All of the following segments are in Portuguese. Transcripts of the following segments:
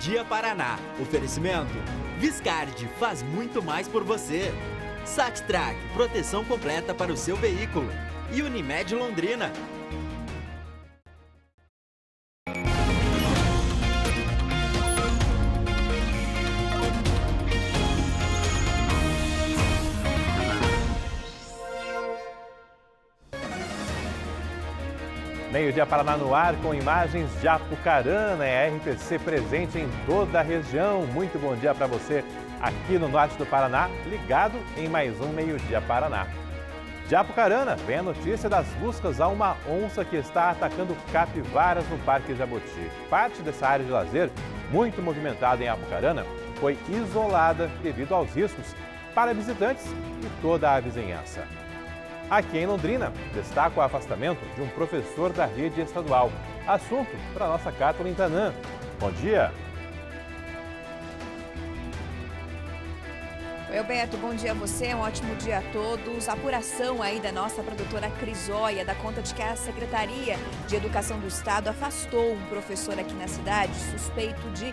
Dia Paraná. Oferecimento: Viscardi faz muito mais por você. Sattrac, proteção completa para o seu veículo. E Unimed Londrina. Meio-dia Paraná no ar com imagens de Apucarana, é a RPC presente em toda a região. Muito bom dia para você aqui no norte do Paraná, ligado em mais um Meio-dia Paraná. De Apucarana vem a notícia das buscas a uma onça que está atacando capivaras no Parque Jabuti. Parte dessa área de lazer, muito movimentada em Apucarana, foi isolada devido aos riscos para visitantes e toda a vizinhança. Aqui em Londrina, destaca o afastamento de um professor da rede estadual. Assunto para a nossa Kathleen Tanã. Bom dia. Oi, Alberto, bom dia a você, um ótimo dia a todos. A apuração aí da nossa produtora Crisóia dá conta de que a Secretaria de Educação do Estado afastou um professor aqui na cidade suspeito de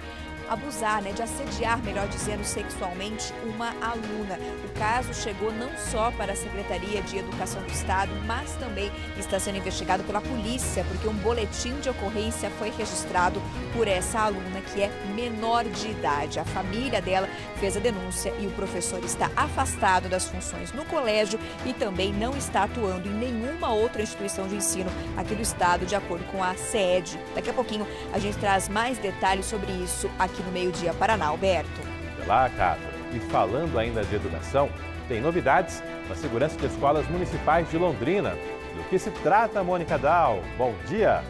abusar, de assediar, melhor dizendo, sexualmente uma aluna. O caso chegou não só para a Secretaria de Educação do Estado, mas também está sendo investigado pela polícia, porque um boletim de ocorrência foi registrado por essa aluna que é menor de idade. A família dela fez a denúncia e o professor está afastado das funções no colégio e também não está atuando em nenhuma outra instituição de ensino aqui do estado, de acordo com a SED. Daqui a pouquinho a gente traz mais detalhes sobre isso aqui no Meio-Dia Paraná, Alberto. Olá, Cátia. E falando ainda de educação, tem novidades na segurança de escolas municipais de Londrina. Do que se trata, Mônica Dal? Bom dia!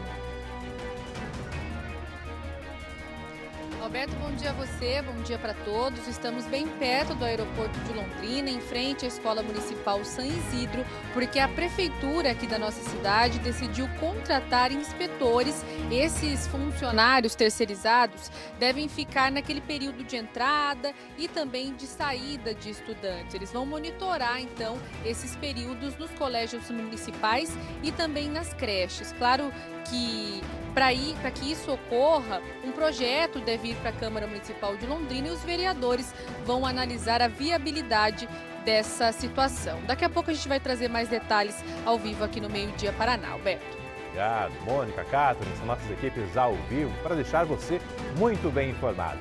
Alberto, bom dia a você, bom dia para todos. Estamos bem perto do aeroporto de Londrina, em frente à Escola Municipal São Isidro, porque a prefeitura aqui da nossa cidade decidiu contratar inspetores. Esses funcionários terceirizados devem ficar naquele período de entrada e também de saída de estudantes. Eles vão monitorar, então, esses períodos nos colégios municipais e também nas creches. Claro que para que isso ocorra, um projeto deve ir para a Câmara Municipal de Londrina e os vereadores vão analisar a viabilidade dessa situação. Daqui a pouco a gente vai trazer mais detalhes ao vivo aqui no Meio-Dia Paraná, Alberto. Obrigado, Mônica, Cátia, são nossas equipes ao vivo para deixar você muito bem informado.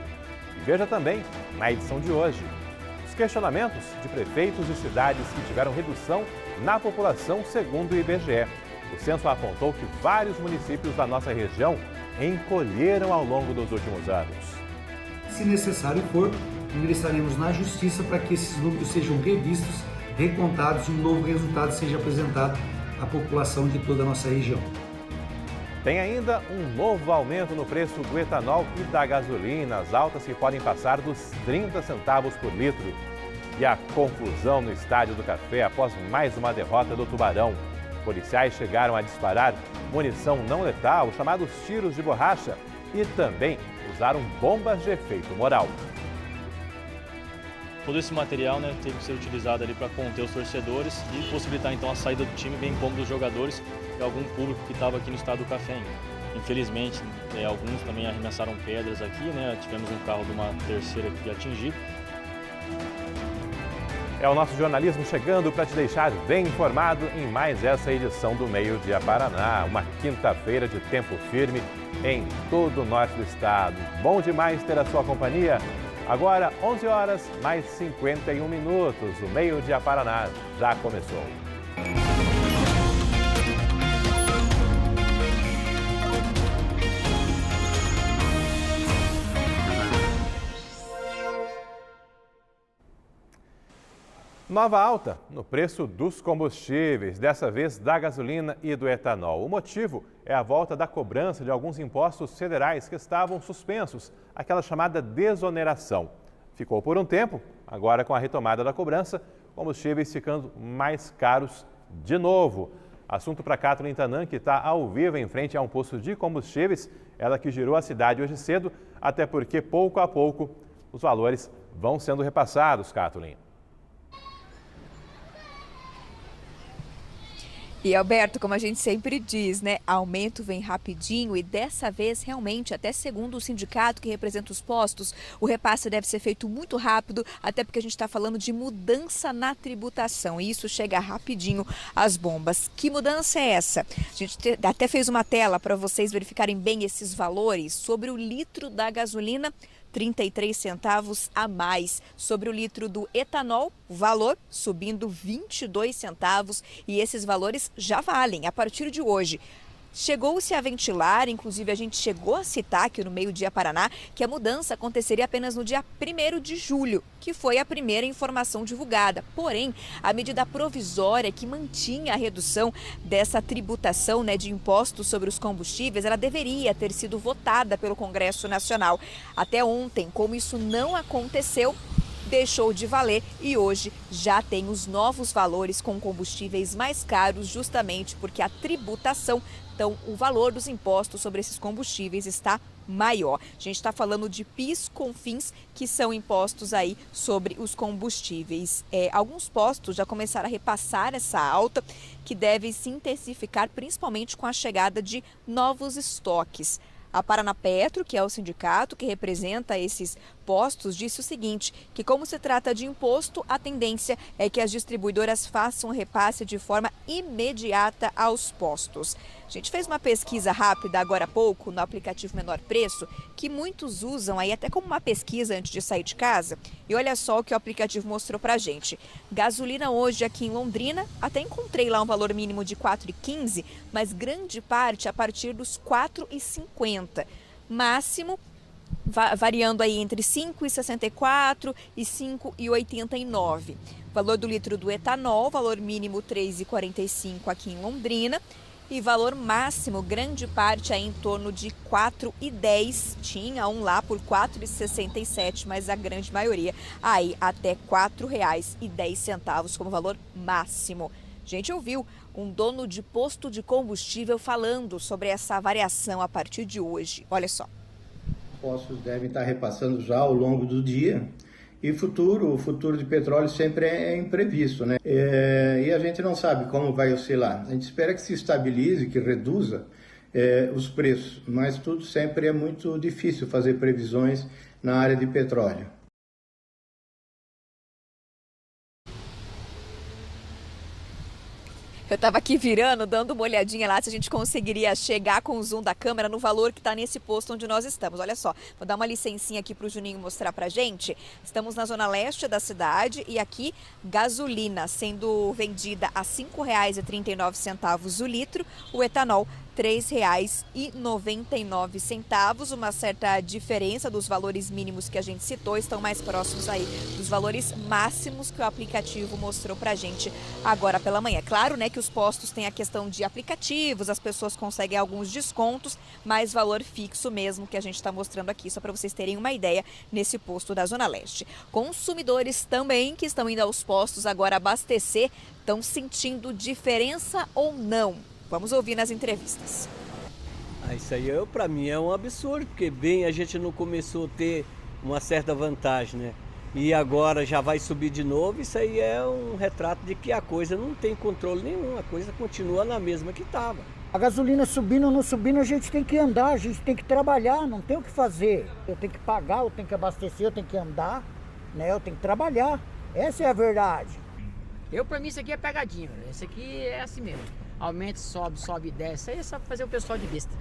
E veja também, na edição de hoje, os questionamentos de prefeitos de cidades que tiveram redução na população segundo o IBGE. O censo apontou que vários municípios da nossa região encolheram ao longo dos últimos anos. Se necessário for, ingressaremos na Justiça para que esses números sejam revistos, recontados e um novo resultado seja apresentado à população de toda a nossa região. Tem ainda um novo aumento no preço do etanol e da gasolina, as altas que podem passar dos 30 centavos por litro. E a confusão no Estádio do Café após mais uma derrota do Tubarão. Policiais chegaram a disparar munição não letal, os chamados tiros de borracha, e também usaram bombas de efeito moral. Todo esse material teve que ser utilizado ali para conter os torcedores e possibilitar então a saída do time, bem como dos jogadores e algum público que estava aqui no Estádio do Café ainda. Infelizmente, alguns também arremessaram pedras aqui, tivemos um carro de uma terceira que atingido. É o nosso jornalismo chegando para te deixar bem informado em mais essa edição do Meio-Dia Paraná. Uma quinta-feira de tempo firme em todo o norte do estado. Bom demais ter a sua companhia. Agora, 11 horas mais 51 minutos. O Meio-Dia Paraná já começou. Nova alta no preço dos combustíveis, dessa vez da gasolina e do etanol. O motivo é a volta da cobrança de alguns impostos federais que estavam suspensos, aquela chamada desoneração. Ficou por um tempo, agora com a retomada da cobrança, combustíveis ficando mais caros de novo. Assunto para Kathleen Tanã, que está ao vivo em frente a um posto de combustíveis, ela que girou a cidade hoje cedo, até porque pouco a pouco os valores vão sendo repassados, Kathleen. E Alberto, como a gente sempre diz, né, aumento vem rapidinho e dessa vez realmente, até segundo o sindicato que representa os postos, o repasse deve ser feito muito rápido, até porque a gente está falando de mudança na tributação e isso chega rapidinho às bombas. Que mudança é essa? A gente até fez uma tela para vocês verificarem bem esses valores sobre o litro da gasolina. 33 centavos a mais. Sobre o litro do etanol, o valor subindo 22 centavos e esses valores já valem a partir de hoje. Chegou-se a ventilar, inclusive a gente chegou a citar aqui no Meio Dia Paraná, que a mudança aconteceria apenas no dia 1º de julho, que foi a primeira informação divulgada. Porém, a medida provisória que mantinha a redução dessa tributação, de impostos sobre os combustíveis, ela deveria ter sido votada pelo Congresso Nacional. Até ontem, como isso não aconteceu, deixou de valer e hoje já tem os novos valores com combustíveis mais caros, justamente porque a tributação, então o valor dos impostos sobre esses combustíveis está maior. A gente está falando de PIS, CONFINS, que são impostos aí sobre os combustíveis. Alguns postos já começaram a repassar essa alta, que deve se intensificar principalmente com a chegada de novos estoques. A Paranapetro, que é o sindicato que representa esses postos, disse o seguinte, que como se trata de imposto, a tendência é que as distribuidoras façam um repasse de forma imediata aos postos. A gente fez uma pesquisa rápida agora há pouco no aplicativo Menor Preço, que muitos usam aí até como uma pesquisa antes de sair de casa. E olha só o que o aplicativo mostrou pra gente. Gasolina hoje aqui em Londrina, até encontrei lá um valor mínimo de R$ 4,15, mas grande parte a partir dos R$ 4,50. Máximo variando aí entre R$ 5,64 e R$ 5,89. Valor do litro do etanol, valor mínimo R$ 3,45 aqui em Londrina. E valor máximo, grande parte aí em torno de R$ 4,10. Tinha um lá por R$ 4,67, mas a grande maioria aí até R$ 4,10 como valor máximo. A gente ouviu um dono de posto de combustível falando sobre essa variação a partir de hoje. Olha só. Postos devem estar repassando já ao longo do dia e o futuro de petróleo sempre é imprevisto, né? E a gente não sabe como vai oscilar. A gente espera que se estabilize, que reduza os preços, mas tudo sempre é muito difícil fazer previsões na área de petróleo. Eu estava aqui virando, dando uma olhadinha lá se a gente conseguiria chegar com o zoom da câmera no valor que está nesse posto onde nós estamos. Olha só, vou dar uma licencinha aqui para o Juninho mostrar para a gente. Estamos na zona leste da cidade e aqui gasolina sendo vendida a R$ 5,39 o litro, o etanol R$ 3,99. Uma certa diferença dos valores mínimos que a gente citou, estão mais próximos aí dos valores máximos que o aplicativo mostrou pra gente agora pela manhã. Claro, que os postos têm a questão de aplicativos, as pessoas conseguem alguns descontos, mas valor fixo mesmo que a gente está mostrando aqui, só para vocês terem uma ideia, nesse posto da Zona Leste. Consumidores também que estão indo aos postos agora abastecer, estão sentindo diferença ou não? Vamos ouvir nas entrevistas. Isso aí, para mim, é um absurdo, porque bem a gente não começou a ter uma certa vantagem, né? E agora já vai subir de novo, isso aí é um retrato de que a coisa não tem controle nenhum, a coisa continua na mesma que estava. A gasolina subindo ou não subindo, a gente tem que andar, a gente tem que trabalhar, não tem o que fazer. Eu tenho que pagar, eu tenho que abastecer, eu tenho que andar, eu tenho que trabalhar. Essa é a verdade. Para mim, isso aqui é pegadinha, isso aqui é assim mesmo. Aumenta, sobe e desce, aí é só fazer o pessoal de vista.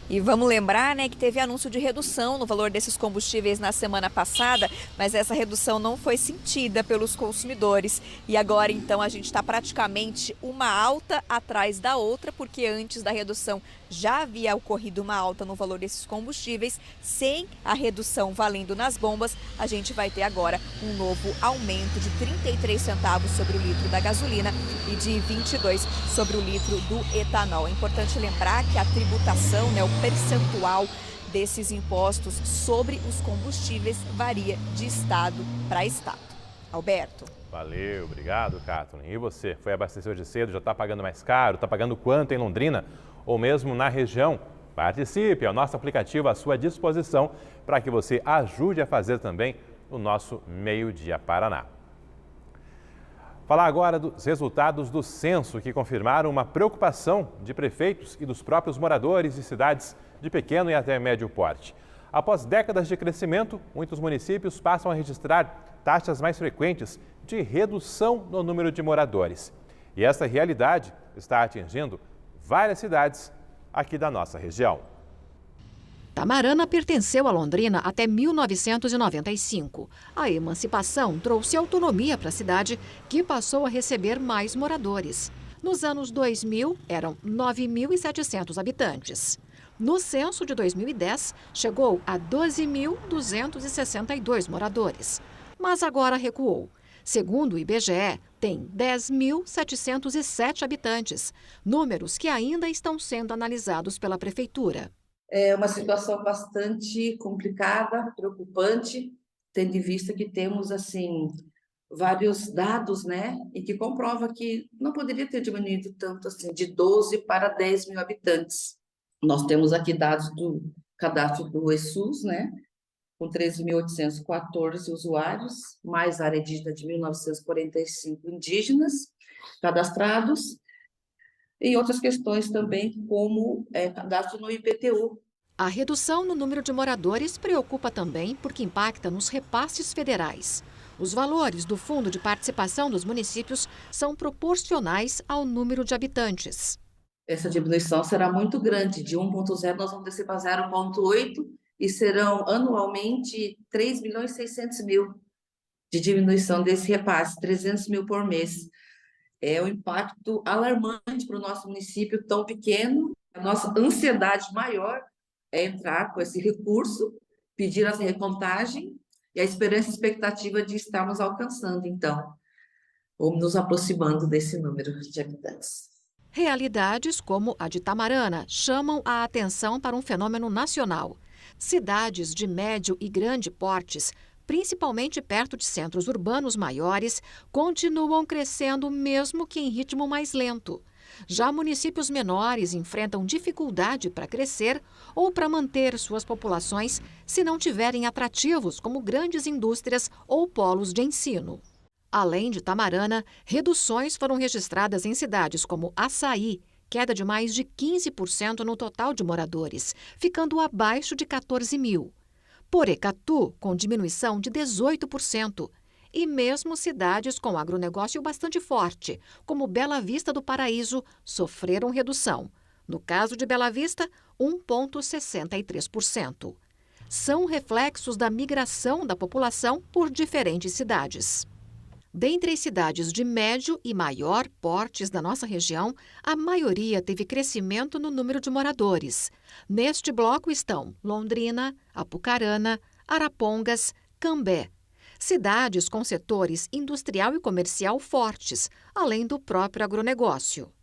E vamos lembrar, que teve anúncio de redução no valor desses combustíveis na semana passada, mas essa redução não foi sentida pelos consumidores. E agora, então, a gente está praticamente uma alta atrás da outra, porque antes da redução já havia ocorrido uma alta no valor desses combustíveis. Sem a redução valendo nas bombas, a gente vai ter agora um novo aumento de 33 centavos sobre o litro da gasolina e de 22 sobre o litro do etanol. É importante lembrar que a tributação, o percentual desses impostos sobre os combustíveis varia de estado para estado. Alberto. Valeu, obrigado, Kathleen. E você, foi abastecer hoje cedo, já está pagando mais caro? Está pagando quanto em Londrina? Ou mesmo na região? Participe, é o nosso aplicativo à sua disposição para que você ajude a fazer também o nosso Meio Dia Paraná. Falar agora dos resultados do censo que confirmaram uma preocupação de prefeitos e dos próprios moradores de cidades de pequeno e até médio porte. Após décadas de crescimento, muitos municípios passam a registrar taxas mais frequentes de redução no número de moradores. E essa realidade está atingindo várias cidades aqui da nossa região. Tamarana pertenceu a Londrina até 1995. A emancipação trouxe autonomia para a cidade, que passou a receber mais moradores. Nos anos 2000, eram 9.700 habitantes. No censo de 2010, chegou a 12.262 moradores. Mas agora recuou. Segundo o IBGE, tem 10.707 habitantes, números que ainda estão sendo analisados pela Prefeitura. É uma situação bastante complicada, preocupante, tendo em vista que temos, assim, vários dados, né, e que comprova que não poderia ter diminuído tanto, assim, de 12 para 10 mil habitantes. Nós temos aqui dados do cadastro do ESUS, né, com 13.814 usuários, mais área indígena de 1.945 indígenas cadastrados, e outras questões também, como cadastro no IPTU. A redução no número de moradores preocupa também porque impacta nos repasses federais. Os valores do Fundo de Participação dos Municípios são proporcionais ao número de habitantes. Essa diminuição será muito grande, de 1,0 nós vamos descer para 0,8 e serão anualmente 3.600.000 de diminuição desse repasse, 300 mil por mês. É um impacto alarmante para o nosso município tão pequeno. A nossa ansiedade maior é entrar com esse recurso, pedir essa recontagem e a esperança e expectativa de estarmos alcançando, então, ou nos aproximando desse número de habitantes. Realidades como a de Tamarana chamam a atenção para um fenômeno nacional. Cidades de médio e grande portes, principalmente perto de centros urbanos maiores, continuam crescendo mesmo que em ritmo mais lento. Já municípios menores enfrentam dificuldade para crescer ou para manter suas populações se não tiverem atrativos como grandes indústrias ou polos de ensino. Além de Tamarana, reduções foram registradas em cidades como Açaí, queda de mais de 15% no total de moradores, ficando abaixo de 14 mil. Porecatu, com diminuição de 18%. E mesmo cidades com agronegócio bastante forte, como Bela Vista do Paraíso, sofreram redução. No caso de Bela Vista, 1,63%. São reflexos da migração da população por diferentes cidades. Dentre as cidades de médio e maior portes da nossa região, a maioria teve crescimento no número de moradores. Neste bloco estão Londrina, Apucarana, Arapongas, Cambé. Cidades com setores industrial e comercial fortes, além do próprio agronegócio.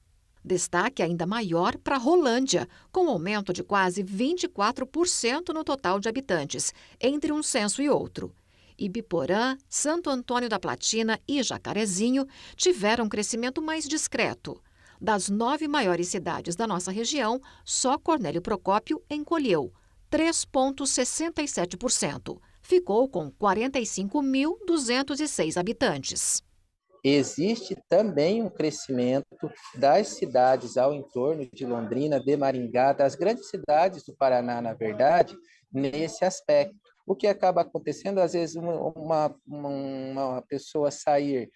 Destaque ainda maior para Rolândia, com aumento de quase 24% no total de habitantes, entre um censo e outro. Ibiporã, Santo Antônio da Platina e Jacarezinho tiveram um crescimento mais discreto. Das 9 maiores cidades da nossa região, só Cornélio Procópio encolheu, 3,67%. Ficou com 45.206 habitantes. Existe também um crescimento das cidades ao entorno de Londrina, de Maringá, das grandes cidades do Paraná, na verdade, nesse aspecto. O que acaba acontecendo, às vezes, uma pessoa sair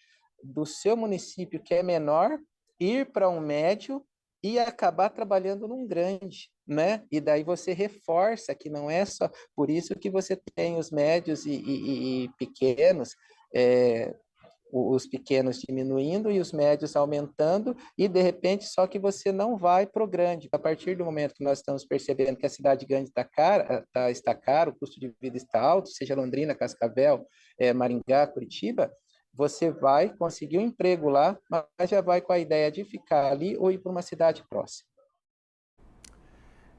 do seu município, que é menor, ir para um médio e acabar trabalhando num grande, né? E daí você reforça que não é só... Por isso que você tem os médios e pequenos, os pequenos diminuindo e os médios aumentando, e de repente só que você não vai para o grande. A partir do momento que nós estamos percebendo que a cidade grande está caro, o custo de vida está alto, seja Londrina, Cascavel, Maringá, Curitiba, você vai conseguir um emprego lá, mas já vai com a ideia de ficar ali ou ir para uma cidade próxima.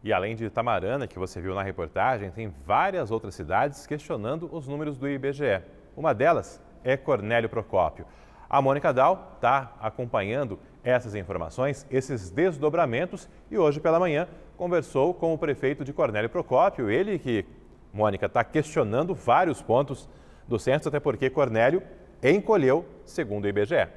E além de Tamarana, que você viu na reportagem, tem várias outras cidades questionando os números do IBGE. Uma delas é Cornélio Procópio. A Mônica Dal está acompanhando essas informações, esses desdobramentos, e hoje pela manhã conversou com o prefeito de Cornélio Procópio, ele que, Mônica, está questionando vários pontos do censo, até porque Cornélio encolheu, segundo o IBGE.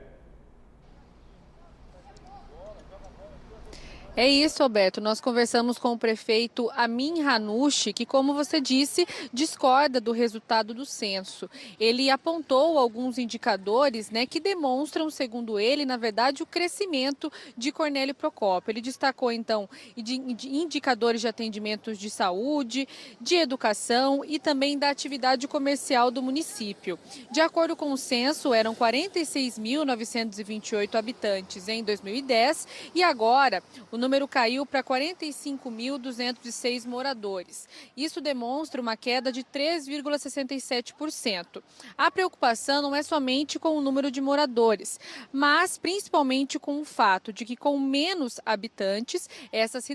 É isso, Alberto. Nós conversamos com o prefeito Amin Ranucci, que, como você disse, discorda do resultado do censo. Ele apontou alguns indicadores, que demonstram, segundo ele, na verdade, o crescimento de Cornélio Procópio. Ele destacou, então, indicadores de atendimentos de saúde, de educação e também da atividade comercial do município. De acordo com o censo, eram 46.928 habitantes em 2010 e agora o número caiu para 45.206 moradores. Isso demonstra uma queda de 3,67%. A preocupação não é somente com o número de moradores, mas principalmente com o fato de que, com menos habitantes, essas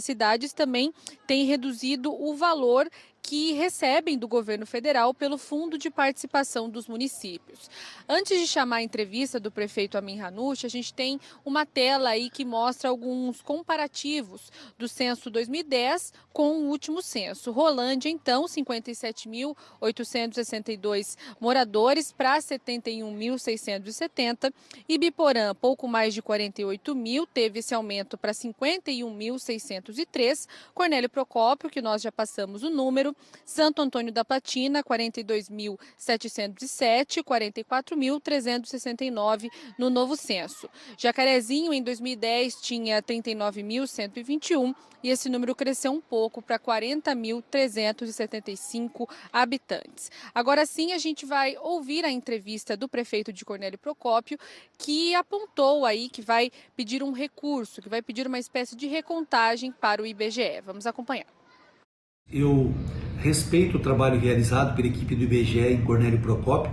cidades também têm reduzido o valor que recebem do governo federal pelo Fundo de Participação dos Municípios. Antes de chamar a entrevista do prefeito Amin Ranucci, a gente tem uma tela aí que mostra alguns comparativos do censo 2010 com o último censo. Rolândia, então, 57.862 moradores para 71.670. Ibiporã, pouco mais de 48 mil, teve esse aumento para 51.603. Cornélio Procópio, que nós já passamos o número. Santo Antônio da Platina, 42.707, 44.369 no novo censo. Jacarezinho, em 2010, tinha 39.121 e esse número cresceu um pouco para 40.375 habitantes. Agora sim, a gente vai ouvir a entrevista do prefeito de Cornélio Procópio, que apontou aí que vai pedir um recurso, que vai pedir uma espécie de recontagem para o IBGE. Vamos acompanhar. Eu respeito o trabalho realizado pela equipe do IBGE em Cornélio Procópio,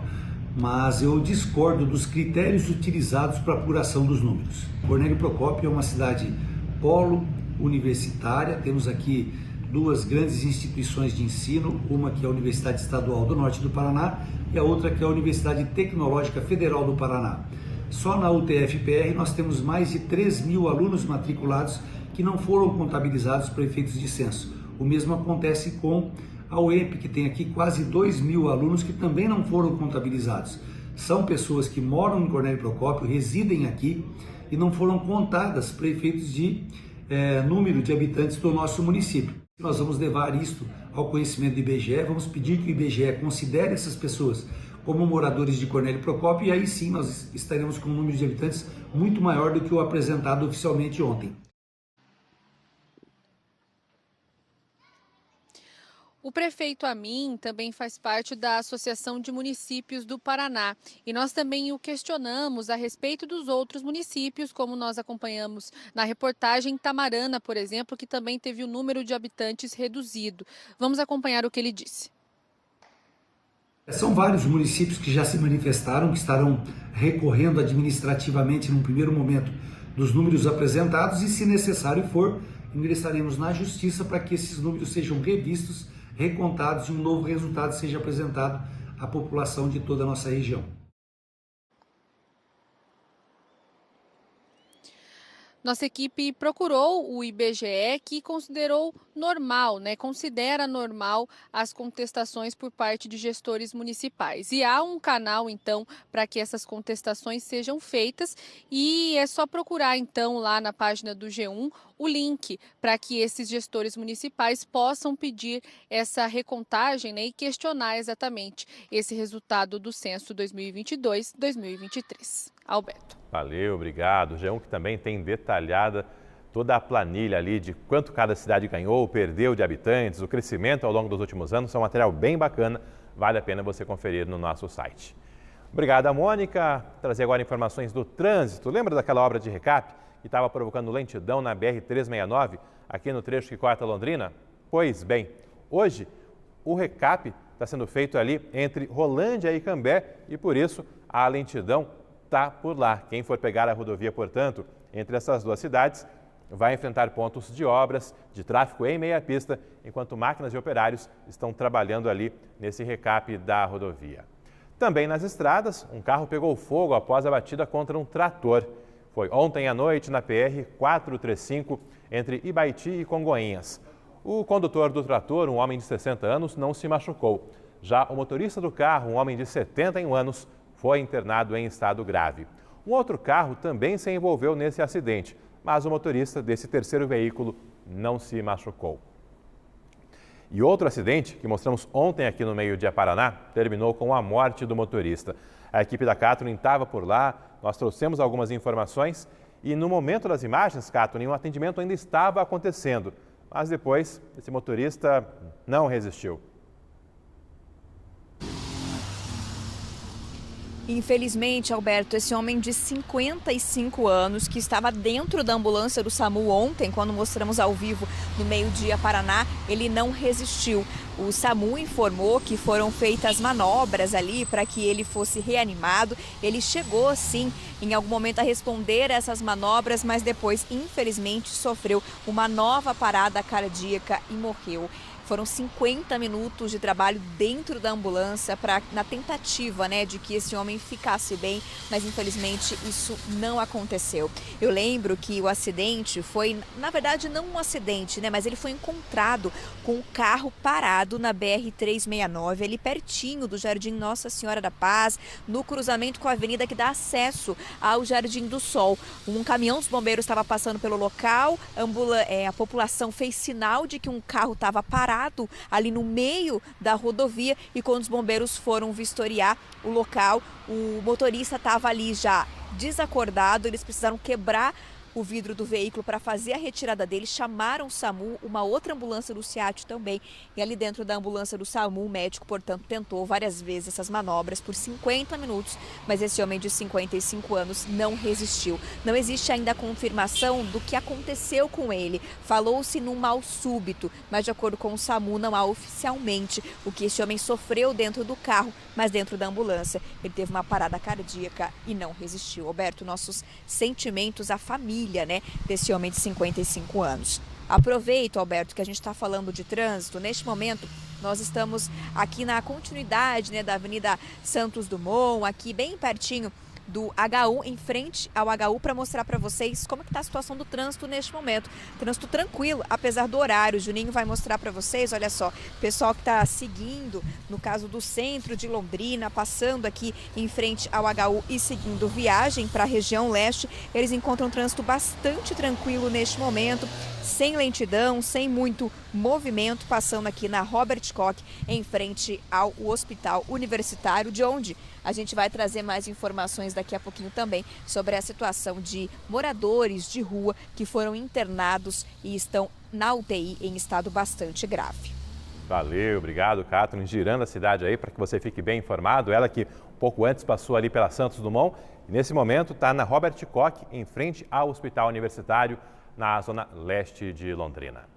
mas eu discordo dos critérios utilizados para a apuração dos números. Cornélio Procópio é uma cidade polo universitária, temos aqui duas grandes instituições de ensino, uma que é a Universidade Estadual do Norte do Paraná e a outra que é a Universidade Tecnológica Federal do Paraná. Só na UTF-PR nós temos mais de 3.000 alunos matriculados que não foram contabilizados para efeitos de censo. O mesmo acontece com a UEMP, que tem aqui quase 2.000 alunos que também não foram contabilizados. São pessoas que moram em Cornélio Procópio, residem aqui e não foram contadas para efeitos de número de habitantes do nosso município. Nós vamos levar isto ao conhecimento do IBGE, vamos pedir que o IBGE considere essas pessoas como moradores de Cornélio Procópio e aí sim nós estaremos com um número de habitantes muito maior do que o apresentado oficialmente ontem. O prefeito Amin também faz parte da Associação de Municípios do Paraná e nós também o questionamos a respeito dos outros municípios, como nós acompanhamos na reportagem Tamarana, por exemplo, que também teve o número de habitantes reduzido. Vamos acompanhar o que ele disse. São vários municípios que já se manifestaram, que estarão recorrendo administrativamente num primeiro momento dos números apresentados e, se necessário for, ingressaremos na Justiça para que esses números sejam revistos, recontados e um novo resultado seja apresentado à população de toda a nossa região. Nossa equipe procurou o IBGE, que considerou normal, considera normal as contestações por parte de gestores municipais. E há um canal, então, para que essas contestações sejam feitas e é só procurar, então, lá na página do G1 o link para que esses gestores municipais possam pedir essa recontagem e questionar exatamente esse resultado do censo 2022-2023. Alberto. Valeu, obrigado. O G1 que também tem detalhada toda a planilha ali de quanto cada cidade ganhou, perdeu de habitantes, o crescimento ao longo dos últimos anos. É um material bem bacana, vale a pena você conferir no nosso site. Obrigado, Mônica. Trazer agora informações do trânsito. Lembra daquela obra de recap que estava provocando lentidão na BR-369, aqui no trecho que corta Londrina? Pois bem, hoje o recap está sendo feito ali entre Rolândia e Cambé e por isso a lentidão está por lá. Quem for pegar a rodovia, portanto, entre essas duas cidades, vai enfrentar pontos de obras, de tráfego em meia pista, enquanto máquinas e operários estão trabalhando ali nesse recap da rodovia. Também nas estradas, um carro pegou fogo após a batida contra um trator. Foi ontem à noite na PR-435, entre Ibaiti e Congonhas. O condutor do trator, um homem de 60 anos, não se machucou. Já o motorista do carro, um homem de 71 anos, foi internado em estado grave. Um outro carro também se envolveu nesse acidente. mas o motorista desse terceiro veículo não se machucou. E outro acidente, que mostramos ontem aqui no Meio Dia Paraná, terminou com a morte do motorista. A equipe da Catherine estava por lá, nós trouxemos algumas informações e no momento das imagens, Catherine, o atendimento ainda estava acontecendo. Mas depois, esse motorista não resistiu. Infelizmente, Alberto, esse homem de 55 anos que estava dentro da ambulância do SAMU ontem, quando mostramos ao vivo no Meio Dia Paraná, ele não resistiu. O SAMU informou que foram feitas manobras ali para que ele fosse reanimado. Ele chegou, sim, em algum momento a responder a essas manobras, mas depois, infelizmente, sofreu uma nova parada cardíaca e morreu. Foram 50 minutos de trabalho dentro da ambulância na tentativa, de que esse homem ficasse bem, mas infelizmente isso não aconteceu. Eu lembro que o acidente foi, na verdade, não um acidente, mas ele foi encontrado com o carro parado na BR-369, ali pertinho do Jardim Nossa Senhora da Paz, no cruzamento com a avenida que dá acesso ao Jardim do Sol. Um caminhão dos bombeiros estava passando pelo local, a população fez sinal de que um carro estava parado ali no meio da rodovia e quando os bombeiros foram vistoriar o local, o motorista estava ali já desacordado, eles precisaram quebrar o vidro do veículo para fazer a retirada dele, chamaram o SAMU, uma outra ambulância do SEAT também, e ali dentro da ambulância do SAMU, o médico, portanto, tentou várias vezes essas manobras por 50 minutos, mas esse homem de 55 anos não resistiu. Não existe ainda a confirmação do que aconteceu com ele. Falou-se num mal súbito, mas de acordo com o SAMU, não há oficialmente o que esse homem sofreu dentro do carro, mas dentro da ambulância. Ele teve uma parada cardíaca e não resistiu. Alberto, nossos sentimentos à família, desse homem de 55 anos. Aproveito, Alberto, que a gente está falando de trânsito. Neste momento, nós estamos aqui na continuidade da Avenida Santos Dumont, aqui bem pertinho do HU, em frente ao HU, para mostrar para vocês como está a situação do trânsito neste momento. Trânsito tranquilo, apesar do horário. O Juninho vai mostrar para vocês, olha só, pessoal que está seguindo, no caso do centro de Londrina, passando aqui em frente ao HU e seguindo viagem para a região leste, eles encontram trânsito bastante tranquilo neste momento, sem lentidão, sem muito movimento, passando aqui na Robert Koch, em frente ao Hospital Universitário, de onde a gente vai trazer mais informações daqui a pouquinho também sobre a situação de moradores de rua que foram internados e estão na UTI em estado bastante grave. Valeu, obrigado, Catherine, girando a cidade aí para que você fique bem informado. Ela que um pouco antes passou ali pela Santos Dumont e nesse momento está na Robert Koch, em frente ao Hospital Universitário, na zona leste de Londrina.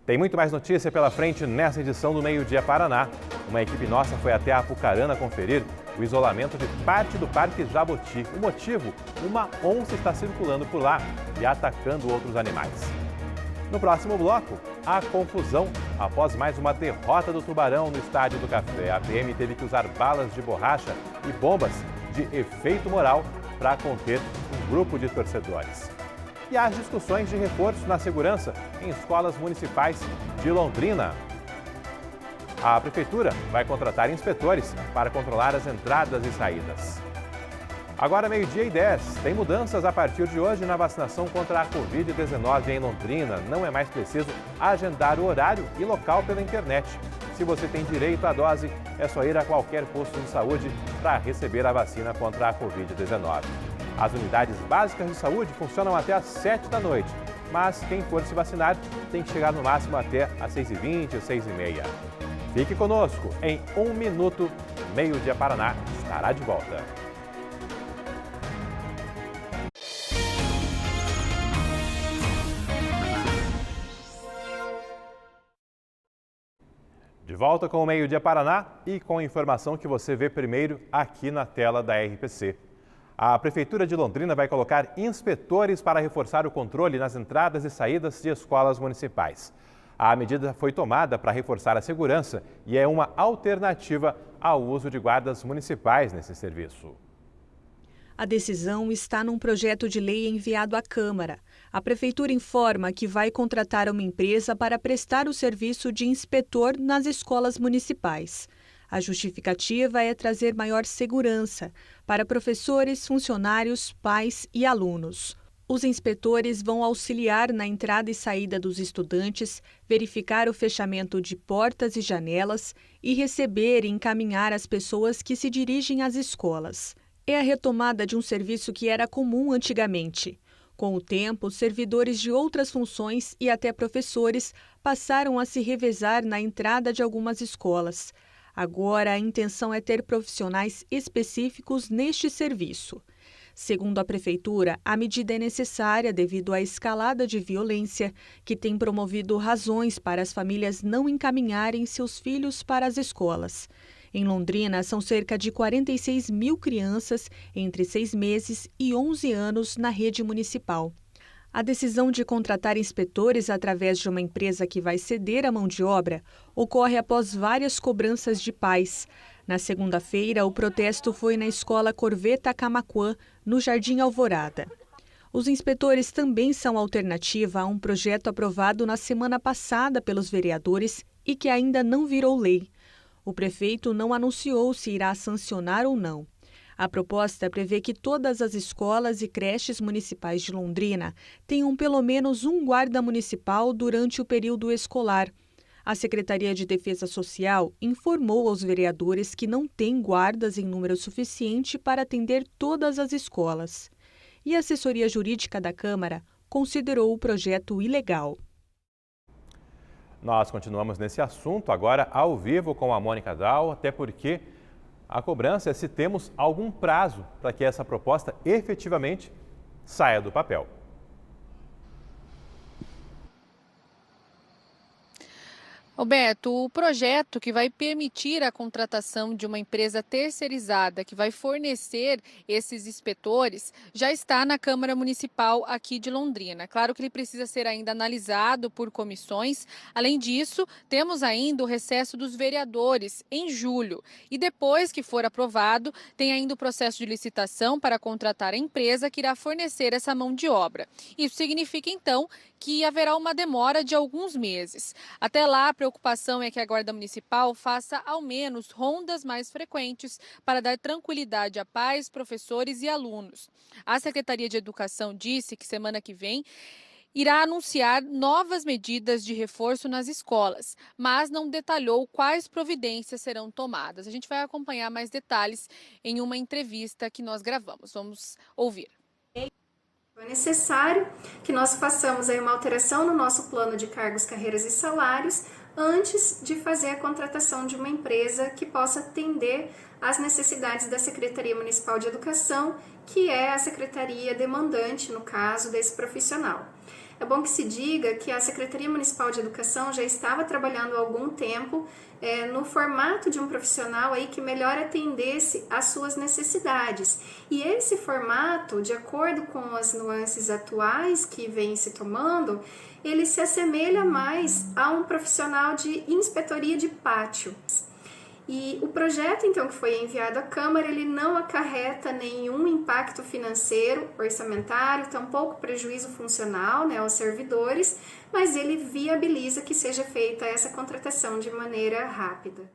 Tem muito mais notícia pela frente nessa edição do Meio Dia Paraná. Uma equipe nossa foi até Apucarana conferir o isolamento de parte do Parque Jabuti. O motivo? Uma onça está circulando por lá e atacando outros animais. No próximo bloco, a confusão após mais uma derrota do Tubarão no Estádio do Café. A PM teve que usar balas de borracha e bombas de efeito moral para conter um grupo de torcedores. E as discussões de reforço na segurança em escolas municipais de Londrina. A Prefeitura vai contratar inspetores para controlar as entradas e saídas. Agora, 12:10, tem mudanças a partir de hoje na vacinação contra a Covid-19 em Londrina. Não é mais preciso agendar o horário e local pela internet. Se você tem direito à dose, é só ir a qualquer posto de saúde para receber a vacina contra a Covid-19. As unidades básicas de saúde funcionam até às 7 da noite, mas quem for se vacinar tem que chegar no máximo até às 6h20, 6h30. Fique conosco, em 1 minuto, Meio Dia Paraná estará de volta. De volta com o Meio Dia Paraná e com a informação que você vê primeiro aqui na tela da RPC. A Prefeitura de Londrina vai colocar inspetores para reforçar o controle nas entradas e saídas de escolas municipais. A medida foi tomada para reforçar a segurança e é uma alternativa ao uso de guardas municipais nesse serviço. A decisão está num projeto de lei enviado à Câmara. A Prefeitura informa que vai contratar uma empresa para prestar o serviço de inspetor nas escolas municipais. A justificativa é trazer maior segurança para professores, funcionários, pais e alunos. Os inspetores vão auxiliar na entrada e saída dos estudantes, verificar o fechamento de portas e janelas e receber e encaminhar as pessoas que se dirigem às escolas. É a retomada de um serviço que era comum antigamente. Com o tempo, servidores de outras funções e até professores passaram a se revezar na entrada de algumas escolas. Agora, a intenção é ter profissionais específicos neste serviço. Segundo a Prefeitura, a medida é necessária devido à escalada de violência, que tem promovido razões para as famílias não encaminharem seus filhos para as escolas. Em Londrina, são cerca de 46 mil crianças entre 6 meses e 11 anos na rede municipal. A decisão de contratar inspetores através de uma empresa que vai ceder a mão de obra ocorre após várias cobranças de pais. Na segunda-feira, o protesto foi na Escola Corveta Camaquã, no Jardim Alvorada. Os inspetores também são alternativa a um projeto aprovado na semana passada pelos vereadores e que ainda não virou lei. O prefeito não anunciou se irá sancionar ou não. A proposta prevê que todas as escolas e creches municipais de Londrina tenham pelo menos um guarda municipal durante o período escolar. A Secretaria de Defesa Social informou aos vereadores que não tem guardas em número suficiente para atender todas as escolas. E a assessoria jurídica da Câmara considerou o projeto ilegal. Nós continuamos nesse assunto agora ao vivo com a Mônica Dal, até porque a cobrança é se temos algum prazo para que essa proposta efetivamente saia do papel. Roberto, o projeto que vai permitir a contratação de uma empresa terceirizada que vai fornecer esses inspetores já está na Câmara Municipal aqui de Londrina. Claro que ele precisa ser ainda analisado por comissões. Além disso, temos ainda o recesso dos vereadores em julho. E depois que for aprovado, tem ainda o processo de licitação para contratar a empresa que irá fornecer essa mão de obra. Isso significa, então, que haverá uma demora de alguns meses. Até lá, a preocupação é que a Guarda Municipal faça ao menos rondas mais frequentes para dar tranquilidade a pais, professores e alunos. A Secretaria de Educação disse que semana que vem irá anunciar novas medidas de reforço nas escolas, mas não detalhou quais providências serão tomadas. A gente vai acompanhar mais detalhes em uma entrevista que nós gravamos. Vamos ouvir. É necessário que nós façamos aí uma alteração no nosso plano de cargos, carreiras e salários antes de fazer a contratação de uma empresa que possa atender às necessidades da Secretaria Municipal de Educação, que é a secretaria demandante, no caso, desse profissional. É bom que se diga que a Secretaria Municipal de Educação já estava trabalhando há algum tempo no formato de um profissional aí que melhor atendesse às suas necessidades. E esse formato, de acordo com as nuances atuais que vem se tomando, ele se assemelha mais a um profissional de inspetoria de pátio. E o projeto, então, que foi enviado à Câmara, ele não acarreta nenhum impacto financeiro, orçamentário, tampouco prejuízo funcional, aos servidores, mas ele viabiliza que seja feita essa contratação de maneira rápida.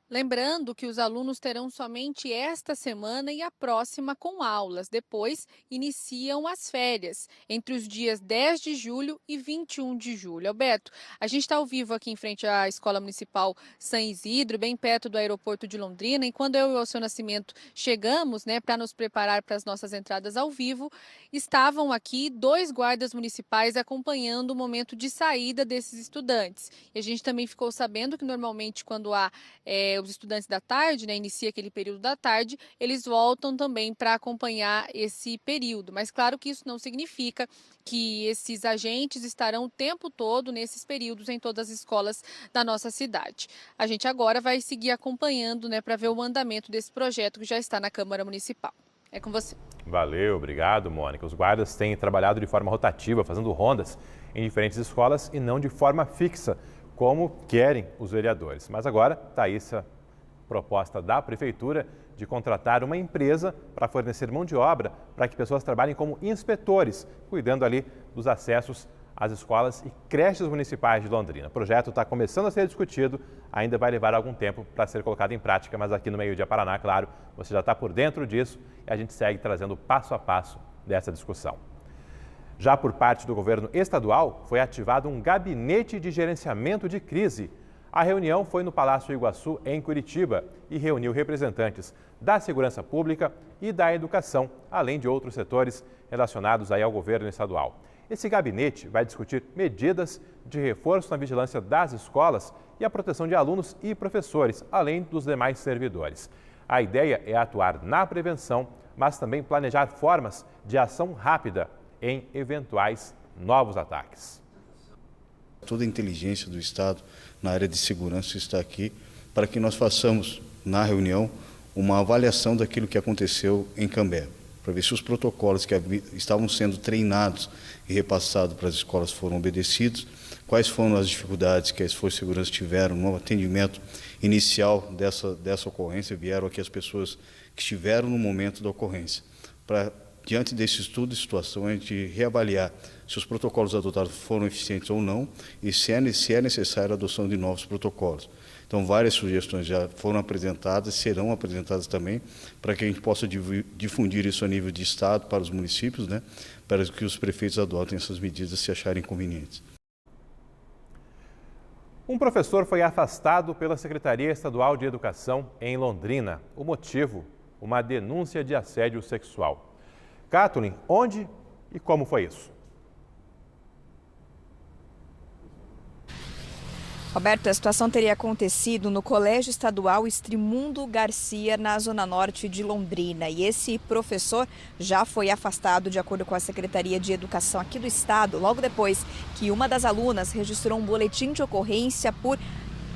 Lembrando que os alunos terão somente esta semana e a próxima com aulas. Depois, iniciam as férias, entre os dias 10 de julho e 21 de julho. Alberto, a gente está ao vivo aqui em frente à Escola Municipal São Isidro, bem perto do aeroporto de Londrina. E quando eu e o seu Nascimento chegamos, para nos preparar para as nossas entradas ao vivo, estavam aqui 2 guardas municipais acompanhando o momento de saída desses estudantes. E a gente também ficou sabendo que normalmente quando há os estudantes da tarde, inicia aquele período da tarde, eles voltam também para acompanhar esse período. Mas claro que isso não significa que esses agentes estarão o tempo todo nesses períodos em todas as escolas da nossa cidade. A gente agora vai seguir acompanhando, para ver o andamento desse projeto que já está na Câmara Municipal. É com você. Valeu, obrigado, Mônica. Os guardas têm trabalhado de forma rotativa, fazendo rondas em diferentes escolas e não de forma fixa, como querem os vereadores. Mas agora está aí essa proposta da Prefeitura de contratar uma empresa para fornecer mão de obra para que pessoas trabalhem como inspetores, cuidando ali dos acessos às escolas e creches municipais de Londrina. O projeto está começando a ser discutido, ainda vai levar algum tempo para ser colocado em prática, mas aqui no Meio Dia Paraná, claro, você já está por dentro disso e a gente segue trazendo passo a passo dessa discussão. Já por parte do governo estadual, foi ativado um gabinete de gerenciamento de crise. A reunião foi no Palácio Iguaçu, em Curitiba, e reuniu representantes da segurança pública e da educação, além de outros setores relacionados aí ao governo estadual. Esse gabinete vai discutir medidas de reforço na vigilância das escolas e a proteção de alunos e professores, além dos demais servidores. A ideia é atuar na prevenção, mas também planejar formas de ação rápida em eventuais novos ataques. Toda a inteligência do Estado na área de segurança está aqui para que nós façamos, na reunião, uma avaliação daquilo que aconteceu em Cambé, para ver se os protocolos que estavam sendo treinados e repassados para as escolas foram obedecidos, quais foram as dificuldades que as forças de segurança tiveram no atendimento inicial dessa ocorrência, vieram aqui as pessoas que estiveram no momento da ocorrência, para, diante desse estudo de situação, a gente reavaliar se os protocolos adotados foram eficientes ou não e se é necessária a adoção de novos protocolos. Então, várias sugestões já foram apresentadas, serão apresentadas também, para que a gente possa difundir isso a nível de Estado para os municípios, né, para que os prefeitos adotem essas medidas se acharem convenientes. Um professor foi afastado pela Secretaria Estadual de Educação em Londrina. O motivo? Uma denúncia de assédio sexual. Kathleen, onde e como foi isso? Roberto, a situação teria acontecido no Colégio Estadual Estrimundo Garcia, na Zona Norte de Londrina. E esse professor já foi afastado, de acordo com a Secretaria de Educação aqui do estado, logo depois que uma das alunas registrou um boletim de ocorrência por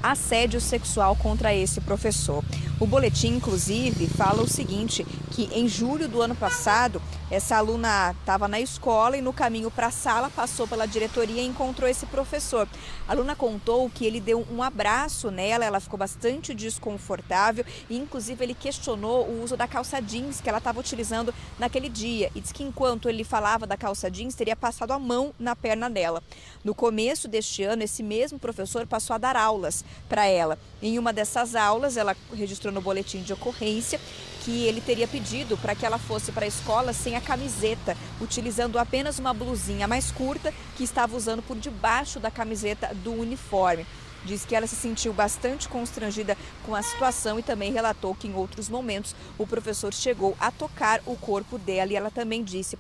assédio sexual contra esse professor. O boletim, inclusive, fala o seguinte, que em julho do ano passado, essa aluna estava na escola e no caminho para a sala passou pela diretoria e encontrou esse professor. A aluna contou que ele deu um abraço nela, ela ficou bastante desconfortável e, inclusive, ele questionou o uso da calça jeans que ela estava utilizando naquele dia e disse que enquanto ele falava da calça jeans, teria passado a mão na perna dela. No começo deste ano, esse mesmo professor passou a dar aulas para ela. Em uma dessas aulas, ela registrou no boletim de ocorrência que ele teria pedido para que ela fosse para a escola sem a camiseta, utilizando apenas uma blusinha mais curta que estava usando por debaixo da camiseta do uniforme. Diz que ela se sentiu bastante constrangida com a situação e também relatou que em outros momentos o professor chegou a tocar o corpo dela e ela também disse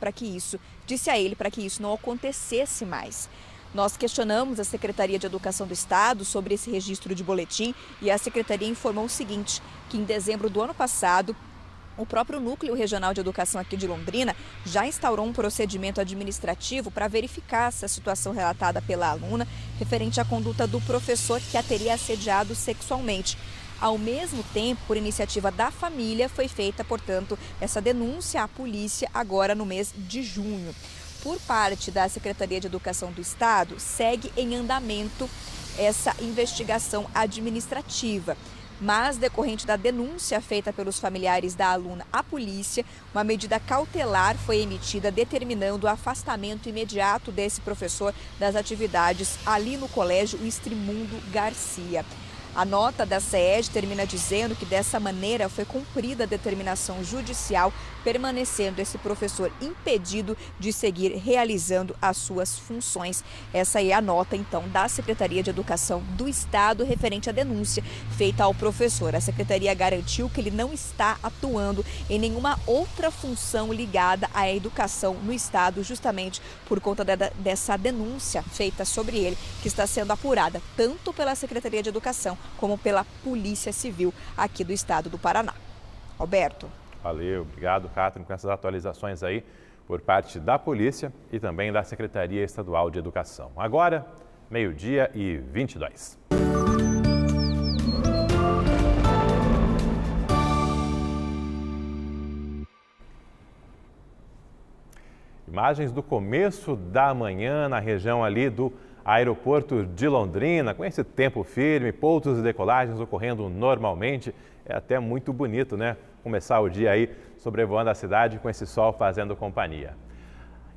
a ele para que isso não acontecesse mais. Nós questionamos a Secretaria de Educação do Estado sobre esse registro de boletim e a Secretaria informou o seguinte, que em dezembro do ano passado, o próprio Núcleo Regional de Educação aqui de Londrina já instaurou um procedimento administrativo para verificar essa situação relatada pela aluna referente à conduta do professor que a teria assediado sexualmente. Ao mesmo tempo, por iniciativa da família, foi feita, portanto, essa denúncia à polícia agora no mês de junho. Por parte da Secretaria de Educação do Estado, segue em andamento essa investigação administrativa. Mas, decorrente da denúncia feita pelos familiares da aluna à polícia, uma medida cautelar foi emitida determinando o afastamento imediato desse professor das atividades ali no Colégio Estrimundo Garcia. A nota da SEED termina dizendo que dessa maneira foi cumprida a determinação judicial, permanecendo esse professor impedido de seguir realizando as suas funções. Essa é a nota, então, da Secretaria de Educação do Estado referente à denúncia feita ao professor. A Secretaria garantiu que ele não está atuando em nenhuma outra função ligada à educação no Estado, justamente por conta dessa denúncia feita sobre ele, que está sendo apurada tanto pela Secretaria de Educação como pela Polícia Civil aqui do Estado do Paraná. Roberto. Valeu, obrigado, Kathleen, com essas atualizações aí por parte da Polícia e também da Secretaria Estadual de Educação. Agora, 12h22. Imagens do começo da manhã na região ali do aeroporto de Londrina, com esse tempo firme, pousos e decolagens ocorrendo normalmente. É até muito bonito, né? Começar o dia aí sobrevoando a cidade com esse sol fazendo companhia.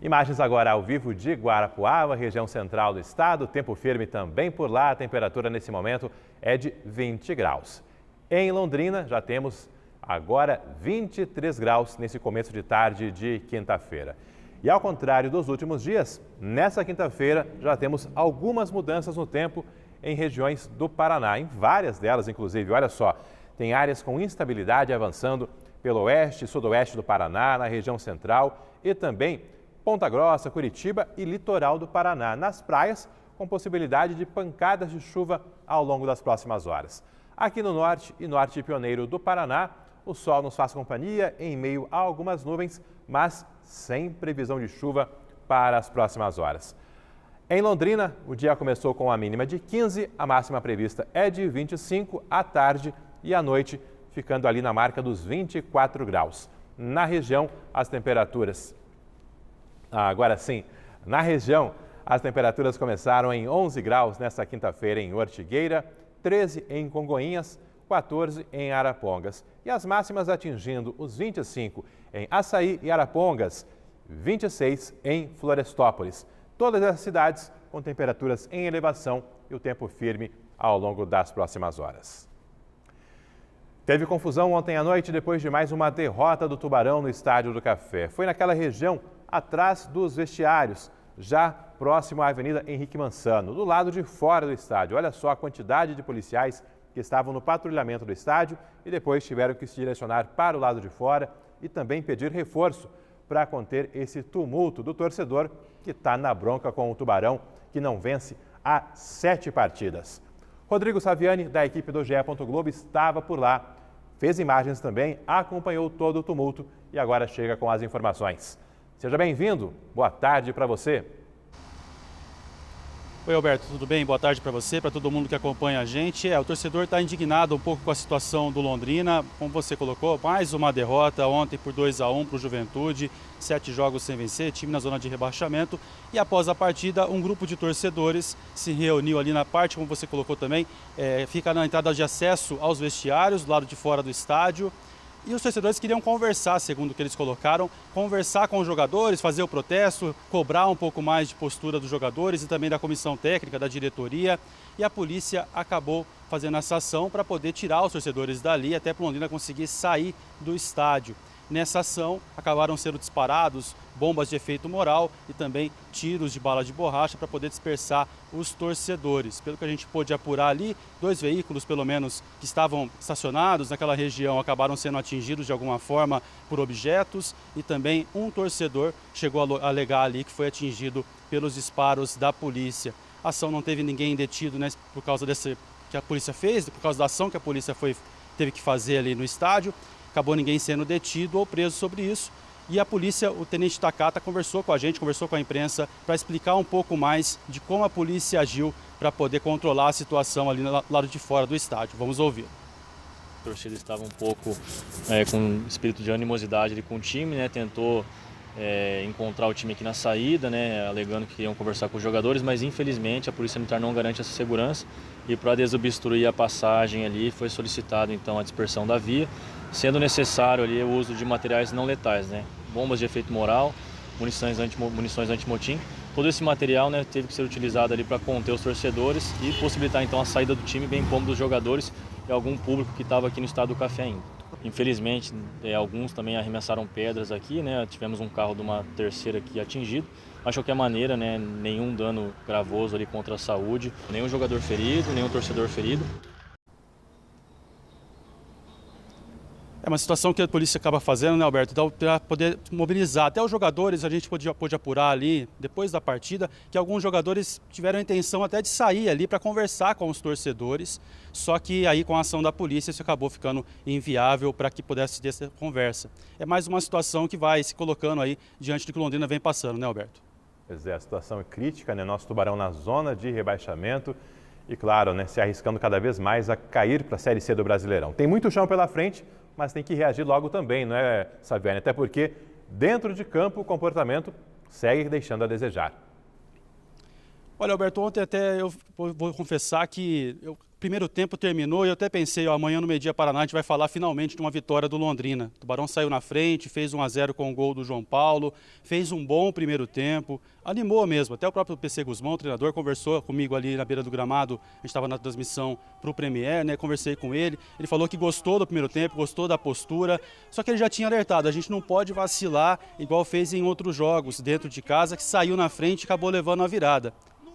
Imagens agora ao vivo de Guarapuava, região central do estado. Tempo firme também por lá. A temperatura nesse momento é de 20 graus. Em Londrina já temos agora 23 graus nesse começo de tarde de quinta-feira. E ao contrário dos últimos dias, nessa quinta-feira já temos algumas mudanças no tempo em regiões do Paraná. Em várias delas, inclusive, olha só, tem áreas com instabilidade avançando pelo oeste e sudoeste do Paraná, na região central e também Ponta Grossa, Curitiba e litoral do Paraná. Nas praias, com possibilidade de pancadas de chuva ao longo das próximas horas. Aqui no norte e norte pioneiro do Paraná, o sol nos faz companhia em meio a algumas nuvens, mas sem previsão de chuva para as próximas horas. Em Londrina, o dia começou com a mínima de 15, a máxima prevista é de 25 à tarde e à noite, ficando ali na marca dos 24 graus. Na região, as temperaturas... Agora sim, na região, as temperaturas começaram em 11 graus nesta quinta-feira em Ortigueira, 13 em Congonhas, 14 em Arapongas. E as máximas atingindo os 25 em Açaí e Arapongas, 26 em Florestópolis. Todas as cidades com temperaturas em elevação e o tempo firme ao longo das próximas horas. Teve confusão ontem à noite depois de mais uma derrota do Tubarão no Estádio do Café. Foi naquela região atrás dos vestiários, já próximo à Avenida Henrique Mansano, do lado de fora do estádio. Olha só a quantidade de policiais que estavam no patrulhamento do estádio e depois tiveram que se direcionar para o lado de fora e também pedir reforço para conter esse tumulto do torcedor que está na bronca com o Tubarão, que não vence há 7 partidas. Rodrigo Saviani, da equipe do GE. Globo, estava por lá, fez imagens também, acompanhou todo o tumulto e agora chega com as informações. Seja bem-vindo, boa tarde para você. Oi, Alberto, tudo bem? Boa tarde para você, para todo mundo que acompanha a gente. O torcedor está indignado um pouco com a situação do Londrina, como você colocou, mais uma derrota ontem por 2-1 para o Juventude, 7 jogos sem vencer, time na zona de rebaixamento. E após a partida, um grupo de torcedores se reuniu ali na parte, como você colocou também, fica na entrada de acesso aos vestiários, do lado de fora do estádio. E os torcedores queriam conversar, segundo o que eles colocaram, conversar com os jogadores, fazer o protesto, cobrar um pouco mais de postura dos jogadores e também da comissão técnica, da diretoria. E a polícia acabou fazendo essa ação para poder tirar os torcedores dali, até para o Londrina conseguir sair do estádio. Nessa ação, acabaram sendo disparados bombas de efeito moral e também tiros de bala de borracha para poder dispersar os torcedores. Pelo que a gente pôde apurar ali, 2 veículos, pelo menos, que estavam estacionados naquela região acabaram sendo atingidos de alguma forma por objetos e também um torcedor chegou a alegar ali que foi atingido pelos disparos da polícia. A ação não teve ninguém detido, né, por causa desse que a polícia fez, por causa da ação que a polícia teve que fazer ali no estádio. Acabou ninguém sendo detido ou preso sobre isso. E a polícia, o tenente Takata, conversou com a gente, conversou com a imprensa para explicar um pouco mais de como a polícia agiu para poder controlar a situação ali no lado de fora do estádio. Vamos ouvir. A torcida estava um pouco com espírito de animosidade ali com o time, né? Tentou encontrar o time aqui na saída, né? Alegando que iam conversar com os jogadores, mas infelizmente a Polícia Militar não garante essa segurança e para desobstruir a passagem ali foi solicitado então a dispersão da via, sendo necessário ali o uso de materiais não letais, né? Bombas de efeito moral, munições antimotim. Todo esse material, né, teve que ser utilizado ali para conter os torcedores e possibilitar então a saída do time, bem como dos jogadores e algum público que estava aqui no Estádio do Café ainda. Infelizmente, alguns também arremessaram pedras aqui, né? Tivemos um carro de uma terceira aqui atingido. Mas de qualquer maneira, né, nenhum dano gravoso ali contra a saúde, nenhum jogador ferido, nenhum torcedor ferido. É uma situação que a polícia acaba fazendo, né, Alberto? Então, para poder mobilizar até os jogadores, a gente pôde apurar ali, depois da partida, que alguns jogadores tiveram a intenção até de sair ali para conversar com os torcedores, só que aí com a ação da polícia isso acabou ficando inviável para que pudesse ter essa conversa. É mais uma situação que vai se colocando aí diante do que o Londrina vem passando, né, Alberto? Pois é, a situação é crítica, né? Nosso Tubarão na zona de rebaixamento e, claro, né, se arriscando cada vez mais a cair para a Série C do Brasileirão. Tem muito chão pela frente, mas tem que reagir logo também, não é, Saviani? Até porque, dentro de campo, o comportamento segue deixando a desejar. Olha, Alberto, ontem até eu vou confessar que eu primeiro tempo terminou e eu até pensei, amanhã no Meio-Dia Paraná a gente vai falar finalmente de uma vitória do Londrina. O Tubarão saiu na frente, fez 1-0 com o gol do João Paulo, fez um bom primeiro tempo, animou mesmo. Até o próprio PC Guzmão, o treinador, conversou comigo ali na beira do gramado, a gente estava na transmissão para o Premier, né? Conversei com ele, ele falou que gostou do primeiro tempo, gostou da postura, só que ele já tinha alertado, a gente não pode vacilar igual fez em outros jogos dentro de casa, que saiu na frente e acabou levando a virada.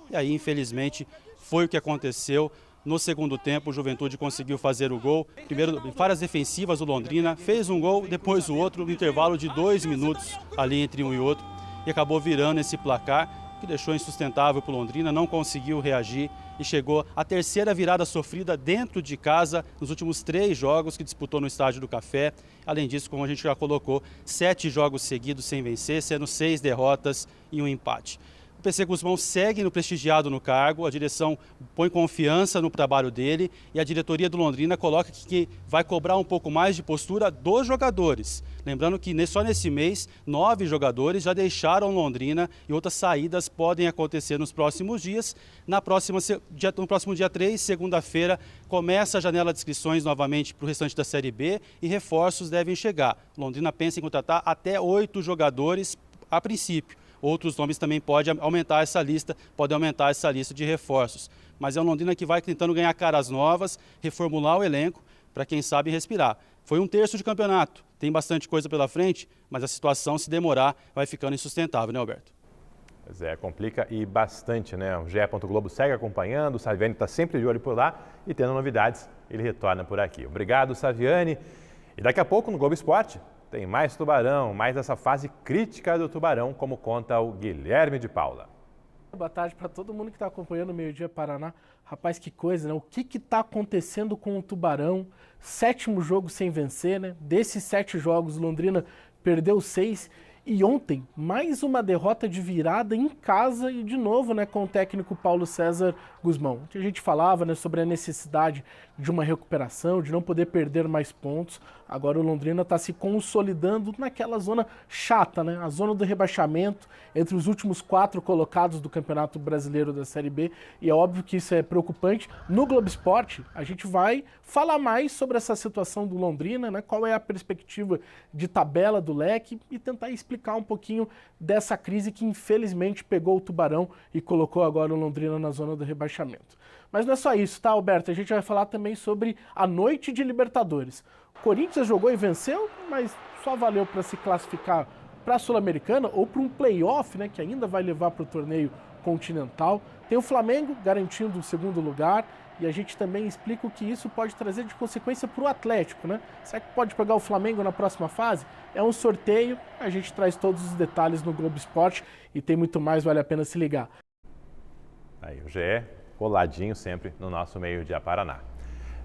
E aí, infelizmente, foi o que aconteceu. No segundo tempo, o Juventude conseguiu fazer o gol. Primeiro, em falhas defensivas, o Londrina fez um gol, depois o outro, no intervalo de 2 minutos ali entre um e outro. E acabou virando esse placar, que deixou insustentável para o Londrina, não conseguiu reagir e chegou à terceira virada sofrida dentro de casa nos últimos 3 jogos que disputou no Estádio do Café. Além disso, como a gente já colocou, 7 jogos seguidos sem vencer, sendo 6 derrotas e 1 empate. O PC Guzmão segue no prestigiado no cargo, a direção põe confiança no trabalho dele e a diretoria do Londrina coloca que vai cobrar um pouco mais de postura dos jogadores. Lembrando que só nesse mês, 9 jogadores já deixaram Londrina e outras saídas podem acontecer nos próximos dias. No próximo dia 3, segunda-feira, começa a janela de inscrições novamente para o restante da Série B e reforços devem chegar. Londrina pensa em contratar até 8 jogadores a princípio. Outros nomes também podem aumentar essa lista de reforços. Mas é o Londrina que vai tentando ganhar caras novas, reformular o elenco, para quem sabe respirar. Foi 1/3 de campeonato, tem bastante coisa pela frente, mas a situação, se demorar, vai ficando insustentável, né, Alberto? Pois é, complica e bastante, né? O GE. Globo segue acompanhando, o Saviani está sempre de olho por lá e tendo novidades, ele retorna por aqui. Obrigado, Saviani. E daqui a pouco no Globo Esporte tem mais Tubarão, mais essa fase crítica do Tubarão, como conta o Guilherme de Paula. Boa tarde para todo mundo que está acompanhando o Meio-Dia Paraná. Rapaz, que coisa, né? O que está acontecendo com o Tubarão? 7º jogo sem vencer, né? Desses 7 jogos, Londrina perdeu 6. E ontem, mais uma derrota de virada em casa e de novo, né, com o técnico Paulo César Guzmão. A gente falava, né, sobre a necessidade de uma recuperação, de não poder perder mais pontos. Agora o Londrina está se consolidando naquela zona chata, né, a zona do rebaixamento entre os últimos 4 colocados do Campeonato Brasileiro da Série B. E é óbvio que isso é preocupante. No Globo Esporte, a gente vai falar mais sobre essa situação do Londrina, né, qual é a perspectiva de tabela do leque e tentar explicar um pouquinho dessa crise que infelizmente pegou o Tubarão e colocou agora o Londrina na zona do rebaixamento. Mas não é só isso, tá, Alberto? A gente vai falar também sobre a noite de Libertadores. O Corinthians jogou e venceu, mas só valeu para se classificar para a Sul-Americana ou para um play-off, né, que ainda vai levar para o torneio continental. Tem o Flamengo garantindo o 2º lugar. E a gente também explica o que isso pode trazer de consequência para o Atlético, né? Será que pode pegar o Flamengo na próxima fase? É um sorteio, a gente traz todos os detalhes no Globo Esporte e tem muito mais, vale a pena se ligar. Aí o GE, coladinho sempre no nosso Meio-Dia Paraná.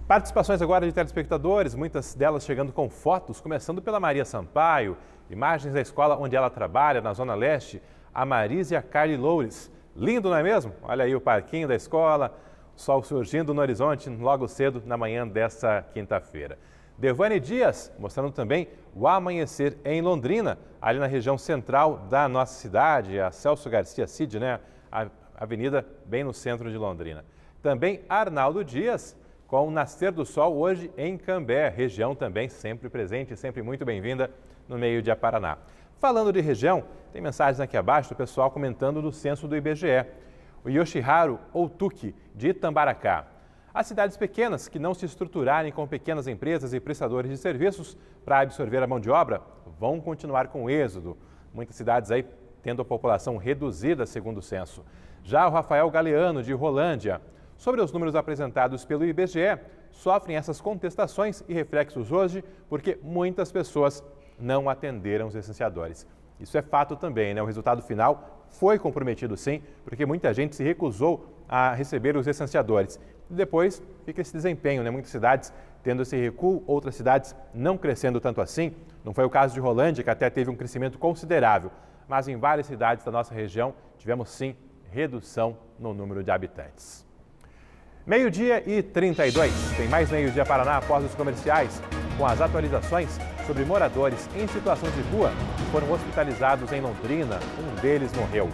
Participações agora de telespectadores, muitas delas chegando com fotos, começando pela Maria Sampaio, imagens da escola onde ela trabalha, na Zona Leste, a Marise e a Carly Loures. Lindo, não é mesmo? Olha aí o parquinho da escola, sol surgindo no horizonte logo cedo na manhã desta quinta-feira. Devane Dias mostrando também o amanhecer em Londrina, ali na região central da nossa cidade, a Celso Garcia Cid, né? A avenida bem no centro de Londrina. Também Arnaldo Dias com o nascer do sol hoje em Cambé, região também sempre presente, sempre muito bem-vinda no Meio-Dia Paraná. Falando de região, tem mensagens aqui abaixo do pessoal comentando do censo do IBGE. O Yoshiharu Outuki, de Itambaracá. As cidades pequenas que não se estruturarem com pequenas empresas e prestadores de serviços para absorver a mão de obra vão continuar com o êxodo. Muitas cidades aí tendo a população reduzida, segundo o censo. Já o Rafael Galeano, de Rolândia. Sobre os números apresentados pelo IBGE, sofrem essas contestações e reflexos hoje porque muitas pessoas não atenderam os licenciadores. Isso é fato também, né? O resultado final foi comprometido sim, porque muita gente se recusou a receber os licenciadores. E depois fica esse desempenho, né? Muitas cidades tendo esse recuo, outras cidades não crescendo tanto assim. Não foi o caso de Rolândia, que até teve um crescimento considerável, mas em várias cidades da nossa região tivemos sim redução no número de habitantes. 12h32, tem mais Meio-Dia Paraná após os comerciais, com as atualizações sobre moradores em situação de rua que foram hospitalizados em Londrina. Um deles morreu.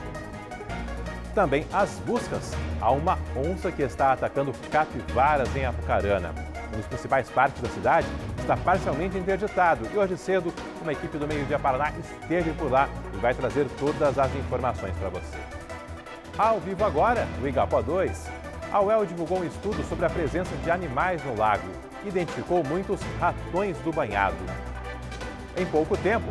também as buscas a uma onça que está atacando capivaras em Apucarana. Um dos principais parques da cidade está parcialmente interditado e hoje cedo uma equipe do Meio Dia Paraná esteve por lá e vai trazer todas as informações para você. Ao vivo agora, no Igapó 2, a UEL divulgou um estudo sobre a presença de animais no lago e identificou muitos ratões do banhado. Em pouco tempo,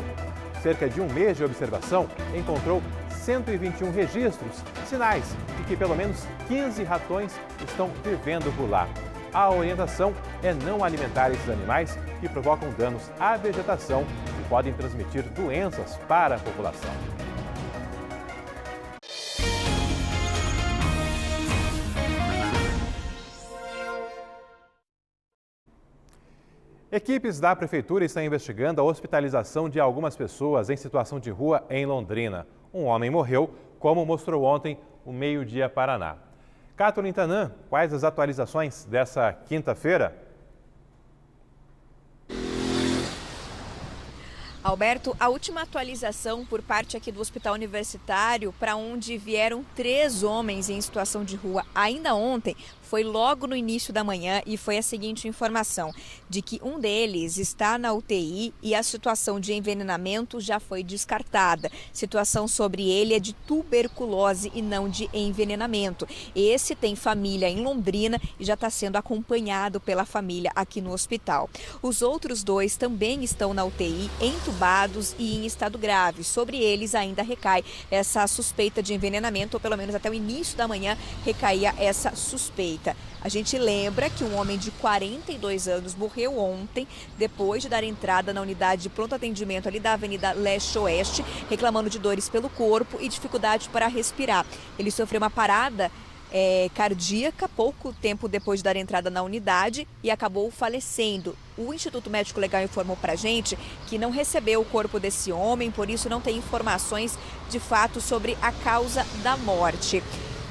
cerca de um mês de observação, encontrou 121 registros, sinais de que pelo menos 15 ratões estão vivendo por lá. A orientação é não alimentar esses animais que provocam danos à vegetação e podem transmitir doenças para a população. Equipes da Prefeitura estão investigando a hospitalização de algumas pessoas em situação de rua em Londrina. Um homem morreu, como mostrou ontem o Meio Dia Paraná. Catherine Tanan, quais as atualizações dessa quinta-feira? Alberto, a última atualização por parte aqui do Hospital Universitário, para onde vieram 3 homens em situação de rua ainda ontem, foi logo no início da manhã e foi a seguinte informação, de que um deles está na UTI e a situação de envenenamento já foi descartada. Situação sobre ele é de tuberculose e não de envenenamento. Esse tem família em Londrina e já está sendo acompanhado pela família aqui no hospital. Os outros 2 também estão na UTI, entubados e em estado grave. Sobre eles ainda recai essa suspeita de envenenamento, ou pelo menos até o início da manhã recaía essa suspeita. A gente lembra que um homem de 42 anos morreu ontem, depois de dar entrada na unidade de pronto atendimento ali da Avenida Leste-Oeste, reclamando de dores pelo corpo e dificuldade para respirar. Ele sofreu uma parada cardíaca pouco tempo depois de dar entrada na unidade e acabou falecendo. O Instituto Médico Legal informou para a gente que não recebeu o corpo desse homem, por isso não tem informações de fato sobre a causa da morte.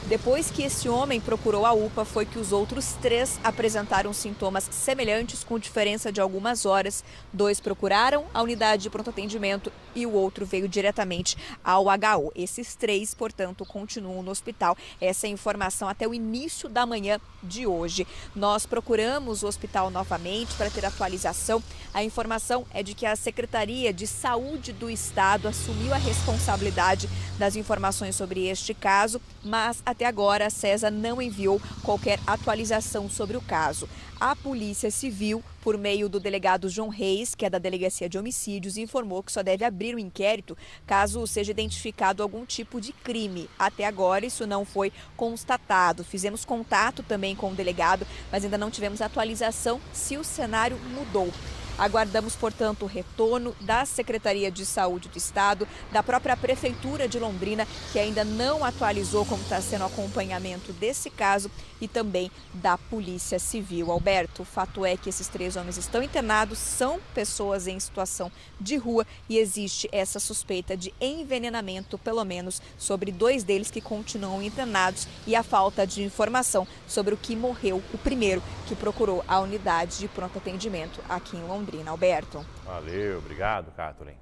Depois que esse homem procurou a UPA, foi que os outros 3 apresentaram sintomas semelhantes, com diferença de algumas horas. 2 procuraram a unidade de pronto atendimento e o outro veio diretamente ao HU. Esses 3, portanto, continuam no hospital. Essa é a informação até o início da manhã de hoje. Nós procuramos o hospital novamente para ter atualização. A informação é de que a Secretaria de Saúde do Estado assumiu a responsabilidade das informações sobre este caso, mas até agora a CESA não enviou qualquer atualização sobre o caso. A Polícia Civil, por meio do delegado João Reis, que é da Delegacia de Homicídios, informou que só deve abrir um inquérito caso seja identificado algum tipo de crime. Até agora isso não foi constatado. Fizemos contato também com o delegado, mas ainda não tivemos atualização se o cenário mudou. Aguardamos, portanto, o retorno da Secretaria de Saúde do Estado, da própria Prefeitura de Londrina, que ainda não atualizou como está sendo o acompanhamento desse caso, e também da Polícia Civil. Alberto, o fato é que esses 3 homens estão internados, são pessoas em situação de rua e existe essa suspeita de envenenamento, pelo menos sobre 2 deles que continuam internados, e a falta de informação sobre o que morreu o primeiro que procurou a unidade de pronto atendimento aqui em Londrina. Alberto. Valeu, obrigado, Catherine.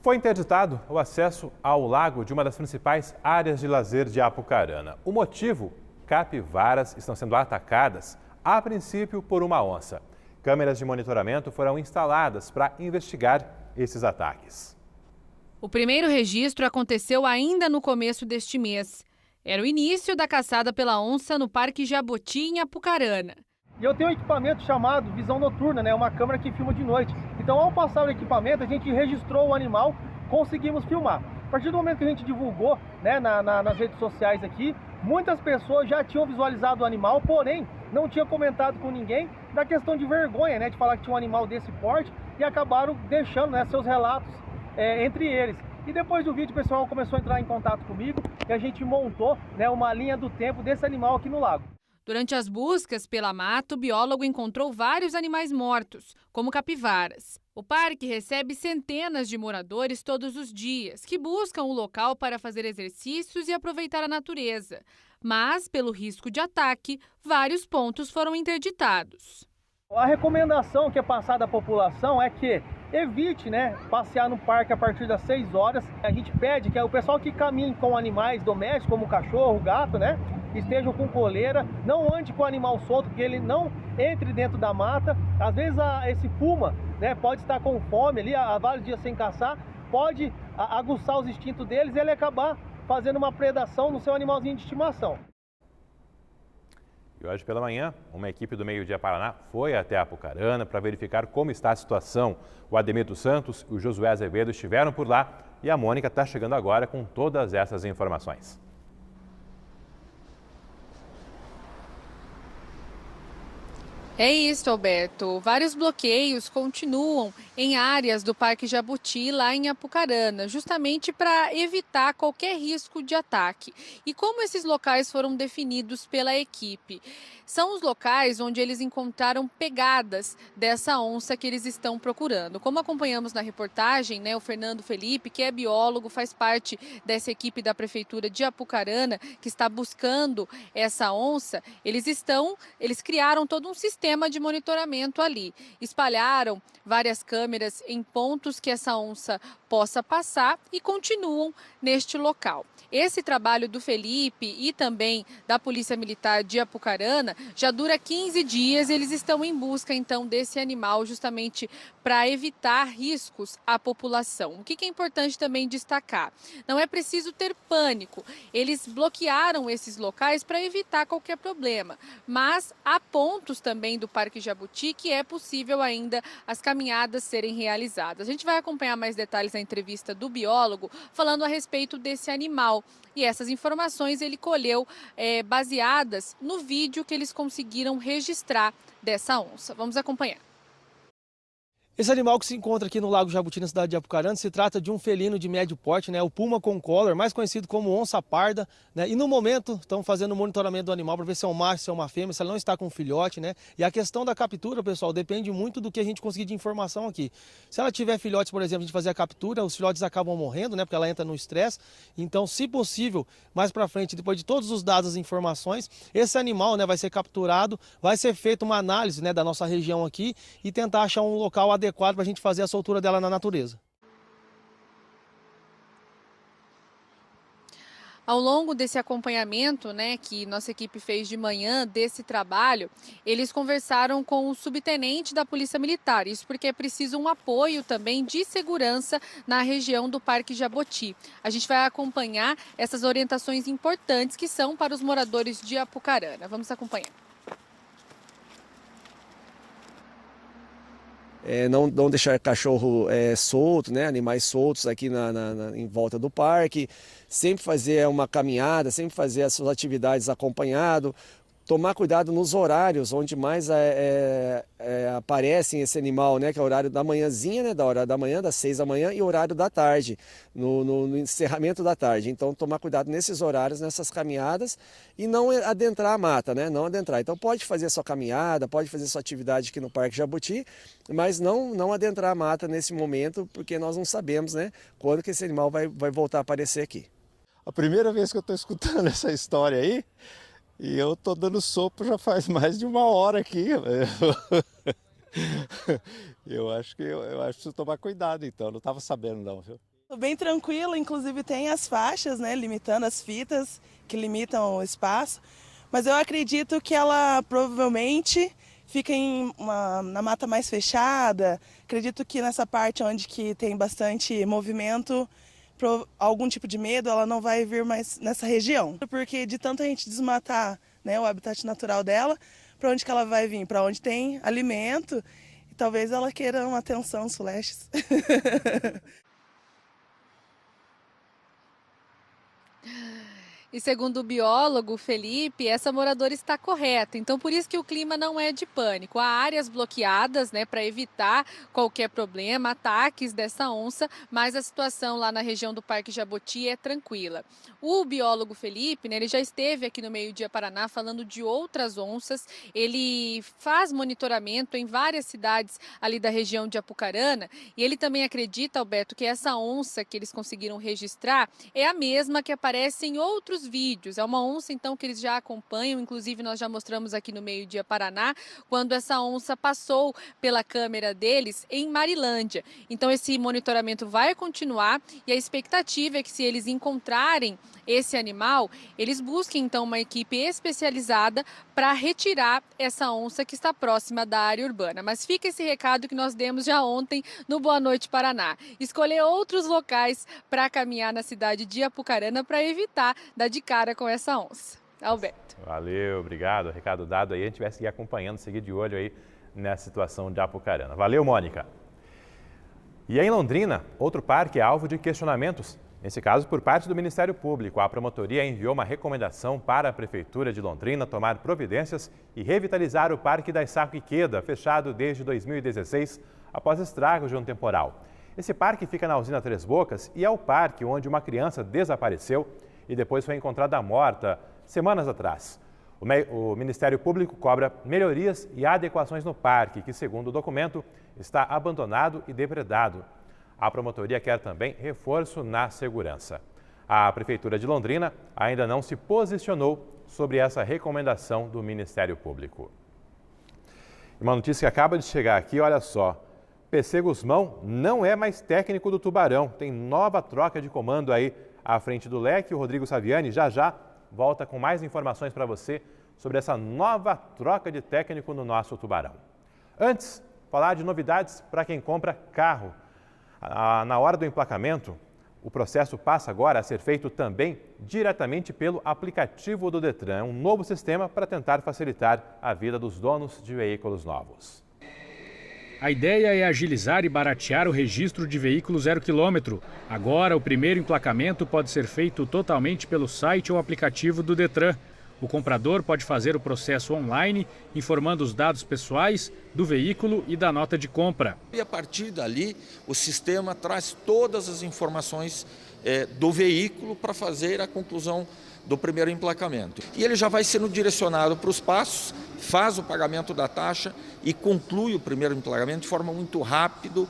Foi interditado o acesso ao lago de uma das principais áreas de lazer de Apucarana. O motivo? Capivaras estão sendo atacadas, a princípio, por uma onça. Câmeras de monitoramento foram instaladas para investigar esses ataques. O primeiro registro aconteceu ainda no começo deste mês. Era o início da caçada pela onça no Parque Jaboti, em Apucarana. E eu tenho um equipamento chamado visão noturna, né? Uma câmera que filma de noite. Então, ao passar o equipamento, a gente registrou o animal, conseguimos filmar. A partir do momento que a gente divulgou, né, nas redes sociais aqui, muitas pessoas já tinham visualizado o animal, porém, não tinha comentado com ninguém da questão de vergonha, né, de falar que tinha um animal desse porte, e acabaram deixando, né, seus relatos entre eles. E depois do vídeo, o pessoal começou a entrar em contato comigo e a gente montou, né, uma linha do tempo desse animal aqui no lago. Durante as buscas pela mata, o biólogo encontrou vários animais mortos, como capivaras. O parque recebe centenas de moradores todos os dias, que buscam o local para fazer exercícios e aproveitar a natureza. Mas, pelo risco de ataque, vários pontos foram interditados. A recomendação que é passada à população é que evite, né, passear no parque a partir das 6 horas. A gente pede que o pessoal que caminhe com animais domésticos, como cachorro, gato, né, estejam com coleira, não ande com o animal solto, que ele não entre dentro da mata. Às vezes esse puma, né, pode estar com fome ali, há vários dias sem caçar, pode aguçar os instintos deles e ele acabar fazendo uma predação no seu animalzinho de estimação. E hoje pela manhã, uma equipe do Meio Dia Paraná foi até Apucarana para verificar como está a situação. O Ademir dos Santos e o Josué Azevedo estiveram por lá e a Mônica está chegando agora com todas essas informações. É isso, Alberto. Vários bloqueios continuam em áreas do Parque Jabuti, lá em Apucarana, justamente para evitar qualquer risco de ataque. E como esses locais foram definidos pela equipe? São os locais onde eles encontraram pegadas dessa onça que eles estão procurando. Como acompanhamos na reportagem, né, o Fernando Felipe, que é biólogo, faz parte dessa equipe da Prefeitura de Apucarana, que está buscando essa onça, eles criaram todo um sistema de monitoramento ali. Espalharam várias câmeras em pontos que essa onça possa passar e continuam neste local. Esse trabalho do Felipe e também da Polícia Militar de Apucarana já dura 15 dias. Eles estão em busca, então, desse animal justamente para evitar riscos à população. O que é importante também destacar? Não é preciso ter pânico. Eles bloquearam esses locais para evitar qualquer problema. Mas há pontos também do Parque Jabuti que é possível ainda as caminhadas serem realizadas. A gente vai acompanhar mais detalhes na entrevista do biólogo falando a respeito desse animal. E essas informações ele colheu baseadas no vídeo que eles conseguiram registrar dessa onça. Vamos acompanhar. Esse animal que se encontra aqui no Lago Jabuti, na cidade de Apucarana, se trata de um felino de médio porte, né, o Puma Concolor, mais conhecido como onça parda, né, e no momento estão fazendo o monitoramento do animal para ver se é um macho, se é uma fêmea, se ela não está com um filhote, né, e a questão da captura, pessoal, depende muito do que a gente conseguir de informação aqui. Se ela tiver filhotes, por exemplo, a gente fazer a captura, os filhotes acabam morrendo, né, porque ela entra no estresse, então, se possível, mais para frente, depois de todos os dados e informações, esse animal, né, vai ser capturado, vai ser feita uma análise, né, da nossa região aqui e tentar achar um local adequado para a gente fazer a soltura dela na natureza. Ao longo desse acompanhamento, né, que nossa equipe fez de manhã desse trabalho, eles conversaram com o subtenente da Polícia Militar. Isso porque é preciso um apoio também de segurança na região do Parque Jabuti. A gente vai acompanhar essas orientações importantes que são para os moradores de Apucarana. Vamos acompanhar. Não deixar cachorro solto, né, animais soltos aqui em volta do parque, sempre fazer uma caminhada, sempre fazer as suas atividades acompanhado, tomar cuidado nos horários onde mais aparecem esse animal, né, que é o horário da manhãzinha, né, da hora da manhã, das 6 da manhã, e o horário da tarde, no encerramento da tarde. Então, tomar cuidado nesses horários, nessas caminhadas, e não adentrar a mata, né, não adentrar. Então, pode fazer a sua caminhada, pode fazer a sua atividade aqui no Parque Jabuti, mas não adentrar a mata nesse momento, porque nós não sabemos, né, quando que esse animal vai voltar a aparecer aqui. A primeira vez que eu estou escutando essa história aí, e eu tô dando sopa já faz mais de 1 hora aqui. Eu acho que preciso tomar cuidado, então. Não estava sabendo não, viu? Tô bem tranquilo, inclusive tem as faixas, né, limitando as fitas que limitam o espaço. Mas eu acredito que ela provavelmente fica na mata mais fechada. Acredito que nessa parte onde que tem bastante movimento, por algum tipo de medo, ela não vai vir mais nessa região. Porque de tanto a gente desmatar, né, o habitat natural dela, para onde que ela vai vir? Para onde tem alimento, e talvez ela queira uma atenção nos flashes. E segundo o biólogo Felipe, essa moradora está correta. Então, por isso que o clima não é de pânico. Há áreas bloqueadas, né, para evitar qualquer problema, ataques dessa onça, mas a situação lá na região do Parque Jabuti é tranquila. O biólogo Felipe, né, ele já esteve aqui no Meio Dia Paraná falando de outras onças. Ele faz monitoramento em várias cidades ali da região de Apucarana e ele também acredita, Alberto, que essa onça que eles conseguiram registrar é a mesma que aparece em outros os vídeos. É uma onça, então, que eles já acompanham, inclusive nós já mostramos aqui no Meio Dia Paraná, quando essa onça passou pela câmera deles em Marilândia. Então esse monitoramento vai continuar e a expectativa é que, se eles encontrarem esse animal, eles busquem então uma equipe especializada para retirar essa onça que está próxima da área urbana. Mas fica esse recado que nós demos já ontem no Boa Noite Paraná. Escolher outros locais para caminhar na cidade de Apucarana para evitar dar de cara com essa onça. Alberto. Valeu, obrigado. Recado dado aí. A gente vai seguir acompanhando, seguir de olho aí nessa situação de Apucarana. Valeu, Mônica. E em Londrina, outro parque é alvo de questionamentos. Nesse caso, por parte do Ministério Público, a promotoria enviou uma recomendação para a Prefeitura de Londrina tomar providências e revitalizar o Parque da Issaco Ikeda, fechado desde 2016, após estragos de um temporal. Esse parque fica na usina Três Bocas e é o parque onde uma criança desapareceu e depois foi encontrada morta semanas atrás. O Ministério Público cobra melhorias e adequações no parque, que, segundo o documento, está abandonado e depredado. A promotoria quer também reforço na segurança. A Prefeitura de Londrina ainda não se posicionou sobre essa recomendação do Ministério Público. Uma notícia que acaba de chegar aqui, olha só. PC Guzmão não é mais técnico do Tubarão. Tem nova troca de comando aí à frente do leque. O Rodrigo Saviani já volta com mais informações para você sobre essa nova troca de técnico no nosso Tubarão. Antes, falar de novidades para quem compra carro. Na hora do emplacamento, o processo passa agora a ser feito também diretamente pelo aplicativo do Detran. É um novo sistema para tentar facilitar a vida dos donos de veículos novos. A ideia é agilizar e baratear o registro de veículo 0 km. Agora, o primeiro emplacamento pode ser feito totalmente pelo site ou aplicativo do Detran. O comprador pode fazer o processo online, informando os dados pessoais do veículo e da nota de compra. E a partir dali, o sistema traz todas as informações do veículo para fazer a conclusão do primeiro emplacamento. E ele já vai sendo direcionado para os passos, faz o pagamento da taxa e conclui o primeiro emplacamento de forma muito rápida,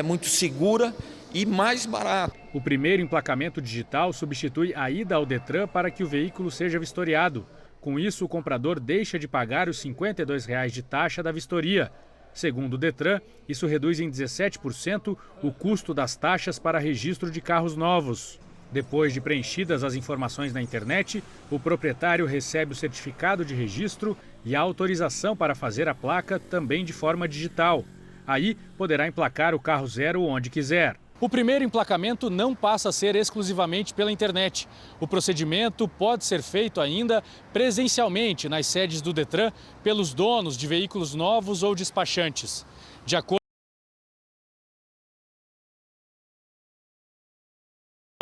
muito segura e mais barato. O primeiro emplacamento digital substitui a ida ao Detran para que o veículo seja vistoriado. Com isso, o comprador deixa de pagar os R$ 52,00 de taxa da vistoria. Segundo o Detran, isso reduz em 17% o custo das taxas para registro de carros novos. Depois de preenchidas as informações na internet, o proprietário recebe o certificado de registro e a autorização para fazer a placa também de forma digital. Aí, poderá emplacar o carro zero onde quiser. O primeiro emplacamento não passa a ser exclusivamente pela internet. O procedimento pode ser feito ainda presencialmente nas sedes do Detran pelos donos de veículos novos ou despachantes. De acordo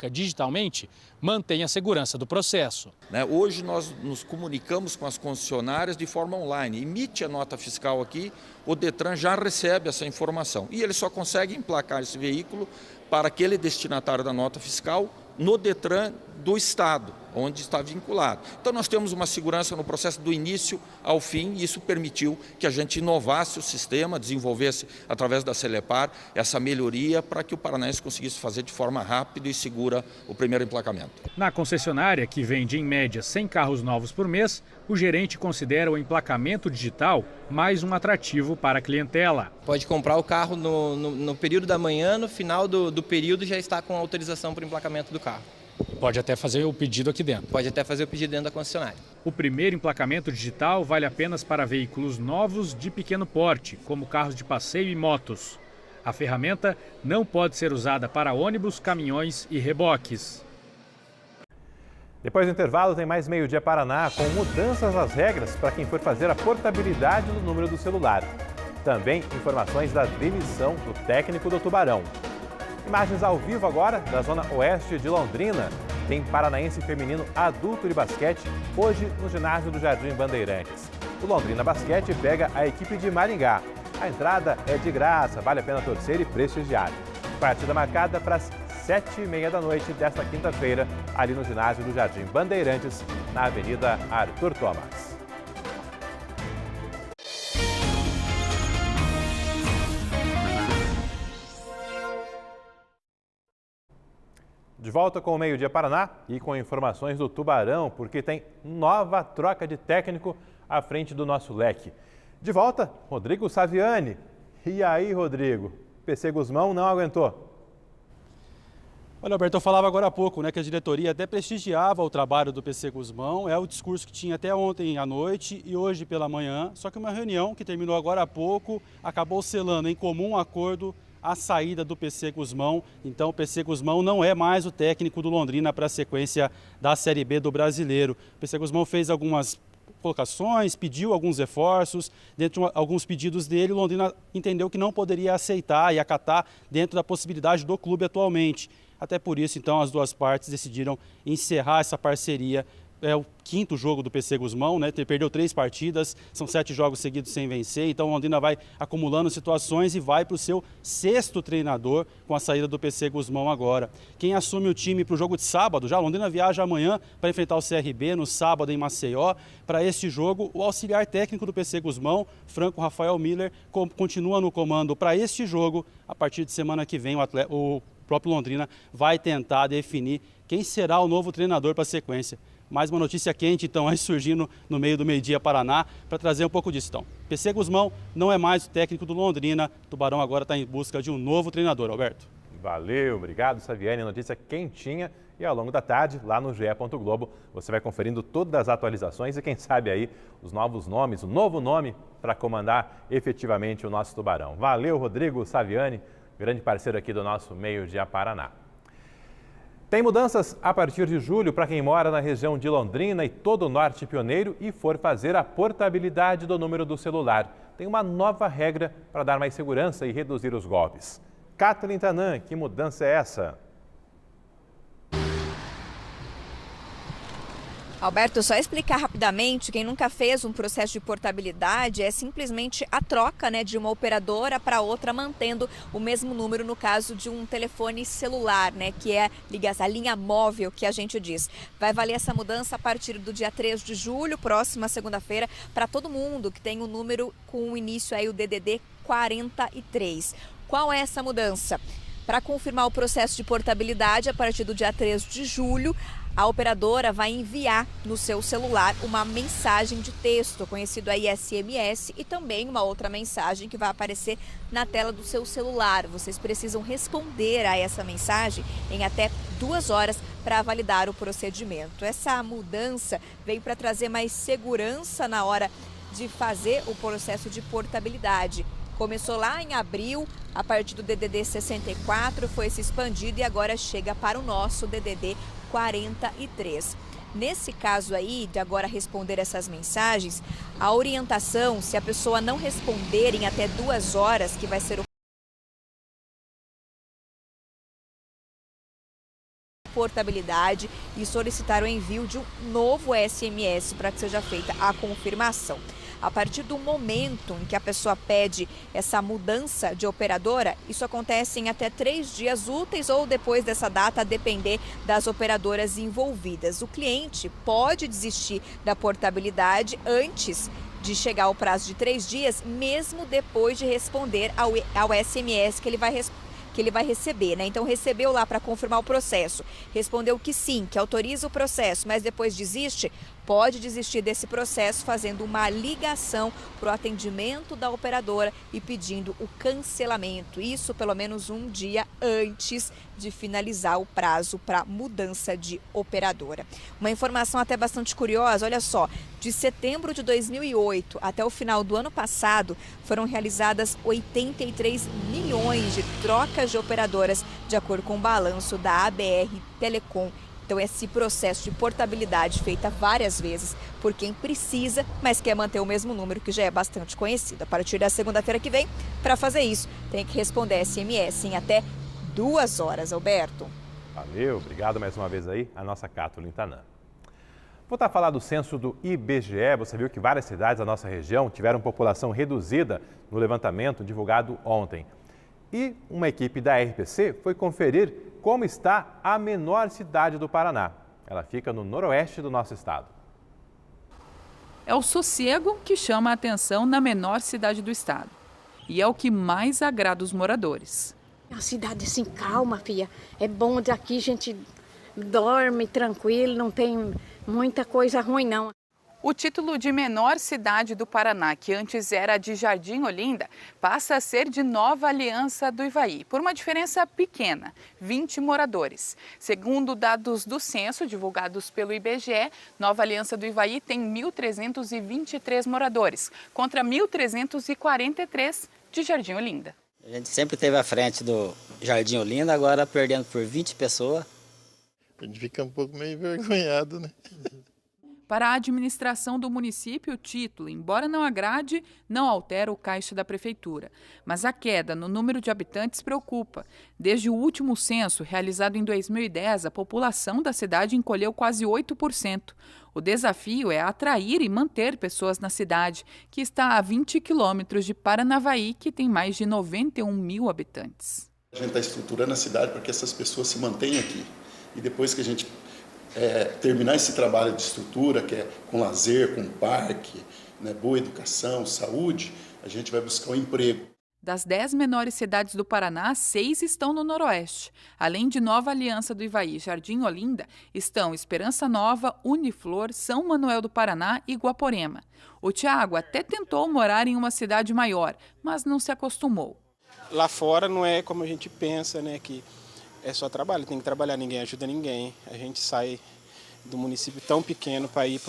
digitalmente, mantém a segurança do processo. Hoje nós nos comunicamos com as concessionárias de forma online. Emite a nota fiscal aqui, o Detran já recebe essa informação. E ele só consegue emplacar esse veículo para aquele destinatário da nota fiscal no Detran do Estado, onde está vinculado. Então nós temos uma segurança no processo do início ao fim e isso permitiu que a gente inovasse o sistema, desenvolvesse através da Celepar essa melhoria para que o paranaense conseguisse fazer de forma rápida e segura o primeiro emplacamento. Na concessionária, que vende em média 100 carros novos por mês, o gerente considera o emplacamento digital mais um atrativo para a clientela. Pode comprar o carro no período da manhã, no final do período já está com autorização para o emplacamento do carro. Pode até fazer o pedido aqui dentro. Pode até fazer o pedido dentro da concessionária. O primeiro emplacamento digital vale apenas para veículos novos de pequeno porte, como carros de passeio e motos. A ferramenta não pode ser usada para ônibus, caminhões e reboques. Depois do intervalo tem mais Meio Dia Paraná com mudanças nas regras para quem for fazer a portabilidade do número do celular. Também informações da demissão do técnico do Tubarão. Imagens ao vivo agora da zona oeste de Londrina. Tem paranaense feminino adulto de basquete hoje no ginásio do Jardim Bandeirantes. O Londrina Basquete pega a equipe de Maringá. A entrada é de graça, vale a pena torcer e prestigiar. Partida marcada para as 7h30 da noite desta quinta-feira, ali no ginásio do Jardim Bandeirantes, na Avenida Arthur Thomas. De volta com o Meio Dia Paraná e com informações do Tubarão, porque tem nova troca de técnico à frente do nosso leque. De volta, Rodrigo Saviani. E aí, Rodrigo? PC Guzmão não aguentou. Olha, Alberto, eu falava agora há pouco, né, que a diretoria até prestigiava o trabalho do PC Guzmão, é o discurso que tinha até ontem à noite e hoje pela manhã, só que uma reunião que terminou agora há pouco acabou selando em comum acordo a saída do PC Guzmão. Então o PC Guzmão não é mais o técnico do Londrina para a sequência da Série B do Brasileiro. O PC Guzmão fez algumas colocações, pediu alguns reforços, dentro de alguns pedidos dele, o Londrina entendeu que não poderia aceitar e acatar dentro da possibilidade do clube atualmente. Até por isso, então, as duas partes decidiram encerrar essa parceria. É o quinto jogo do PC Guzmão, né? Perdeu 3 partidas, são 7 jogos seguidos sem vencer. Então, o Londrina vai acumulando situações e vai para o seu 6º treinador com a saída do PC Guzmão agora. Quem assume o time para o jogo de sábado, já o Londrina viaja amanhã para enfrentar o CRB no sábado em Maceió. Para este jogo, o auxiliar técnico do PC Guzmão, Franco Rafael Miller, continua no comando para este jogo. A partir de semana que vem, o próprio Londrina vai tentar definir quem será o novo treinador para a sequência. Mais uma notícia quente, então, aí surgindo no meio do Meio-Dia Paraná, para trazer um pouco disso. Então, PC Guzmão não é mais o técnico do Londrina, Tubarão agora está em busca de um novo treinador, Alberto. Valeu, obrigado, Saviani. Notícia quentinha e ao longo da tarde, lá no GE. Globo, você vai conferindo todas as atualizações e quem sabe aí os novos nomes, o novo nome para comandar efetivamente o nosso Tubarão. Valeu, Rodrigo Saviani, grande parceiro aqui do nosso Meio-Dia Paraná. Tem mudanças a partir de julho para quem mora na região de Londrina e todo o Norte Pioneiro e for fazer a portabilidade do número do celular. Tem uma nova regra para dar mais segurança e reduzir os golpes. Kathleen Tanan, que mudança é essa? Alberto, só explicar rapidamente, quem nunca fez um processo de portabilidade é simplesmente a troca, né, de uma operadora para outra, mantendo o mesmo número no caso de um telefone celular, né, que é a linha móvel que a gente diz. Vai valer essa mudança a partir do dia 3 de julho, próxima segunda-feira, para todo mundo que tem o número com o início aí, o DDD 43. Qual é essa mudança? Para confirmar o processo de portabilidade, a partir do dia 3 de julho, a operadora vai enviar no seu celular uma mensagem de texto, conhecido aí SMS, e também uma outra mensagem que vai aparecer na tela do seu celular. Vocês precisam responder a essa mensagem em até 2 horas para validar o procedimento. Essa mudança veio para trazer mais segurança na hora de fazer o processo de portabilidade. Começou lá em abril, a partir do DDD 64, foi se expandido e agora chega para o nosso DDD 43. Nesse caso aí, de agora responder essas mensagens, a orientação, se a pessoa não responder em até 2 horas, que vai ser o portabilidade, e solicitar o envio de um novo SMS para que seja feita a confirmação. A partir do momento em que a pessoa pede essa mudança de operadora, isso acontece em até 3 dias úteis ou depois dessa data, a depender das operadoras envolvidas. O cliente pode desistir da portabilidade antes de chegar ao prazo de 3 dias, mesmo depois de responder ao SMS que ele vai receber, né? Então, recebeu lá para confirmar o processo, respondeu que sim, que autoriza o processo, mas depois desiste, pode desistir desse processo fazendo uma ligação para o atendimento da operadora e pedindo o cancelamento. Isso pelo menos um dia antes de finalizar o prazo para mudança de operadora. Uma informação até bastante curiosa, olha só, de setembro de 2008 até o final do ano passado, foram realizadas 83 milhões de trocas de operadoras, de acordo com o balanço da ABR Telecom. Então, esse processo de portabilidade feita várias vezes por quem precisa, mas quer manter o mesmo número, que já é bastante conhecido. A partir da segunda-feira que vem, para fazer isso, tem que responder SMS em até 2 horas, Alberto. Valeu, obrigado mais uma vez aí, a nossa Kathleen Tanan. Voltar a falar do censo do IBGE, você viu que várias cidades da nossa região tiveram população reduzida no levantamento divulgado ontem. E uma equipe da RPC foi conferir como está a menor cidade do Paraná. Ela fica no noroeste do nosso estado. É o sossego que chama a atenção na menor cidade do estado. E é o que mais agrada os moradores. A cidade assim, calma, filha. É bom daqui, a gente dorme tranquilo, não tem muita coisa ruim, não. O título de menor cidade do Paraná, que antes era de Jardim Olinda, passa a ser de Nova Aliança do Ivaí, por uma diferença pequena, 20 moradores. Segundo dados do censo divulgados pelo IBGE, Nova Aliança do Ivaí tem 1.323 moradores, contra 1.343 de Jardim Olinda. A gente sempre esteve à frente do Jardim Olinda, agora perdendo por 20 pessoas. A gente fica um pouco meio envergonhado, né? Para a administração do município, o título, embora não agrade, não altera o caixa da prefeitura. Mas a queda no número de habitantes preocupa. Desde o último censo, realizado em 2010, a população da cidade encolheu quase 8%. O desafio é atrair e manter pessoas na cidade, que está a 20 quilômetros de Paranavaí, que tem mais de 91 mil habitantes. A gente está estruturando a cidade para que essas pessoas se mantenham aqui. E depois que a gente terminar esse trabalho de estrutura, que é com lazer, com parque, né, boa educação, saúde, a gente vai buscar um emprego. Das 10 menores cidades do Paraná, 6 estão no Noroeste. Além de Nova Aliança do Ivaí e Jardim Olinda, estão Esperança Nova, Uniflor, São Manuel do Paraná e Guaporema. O Tiago até tentou morar em uma cidade maior, mas não se acostumou. Lá fora não é como a gente pensa, né, que é só trabalho, tem que trabalhar, ninguém ajuda ninguém. A gente sai do município tão pequeno para ir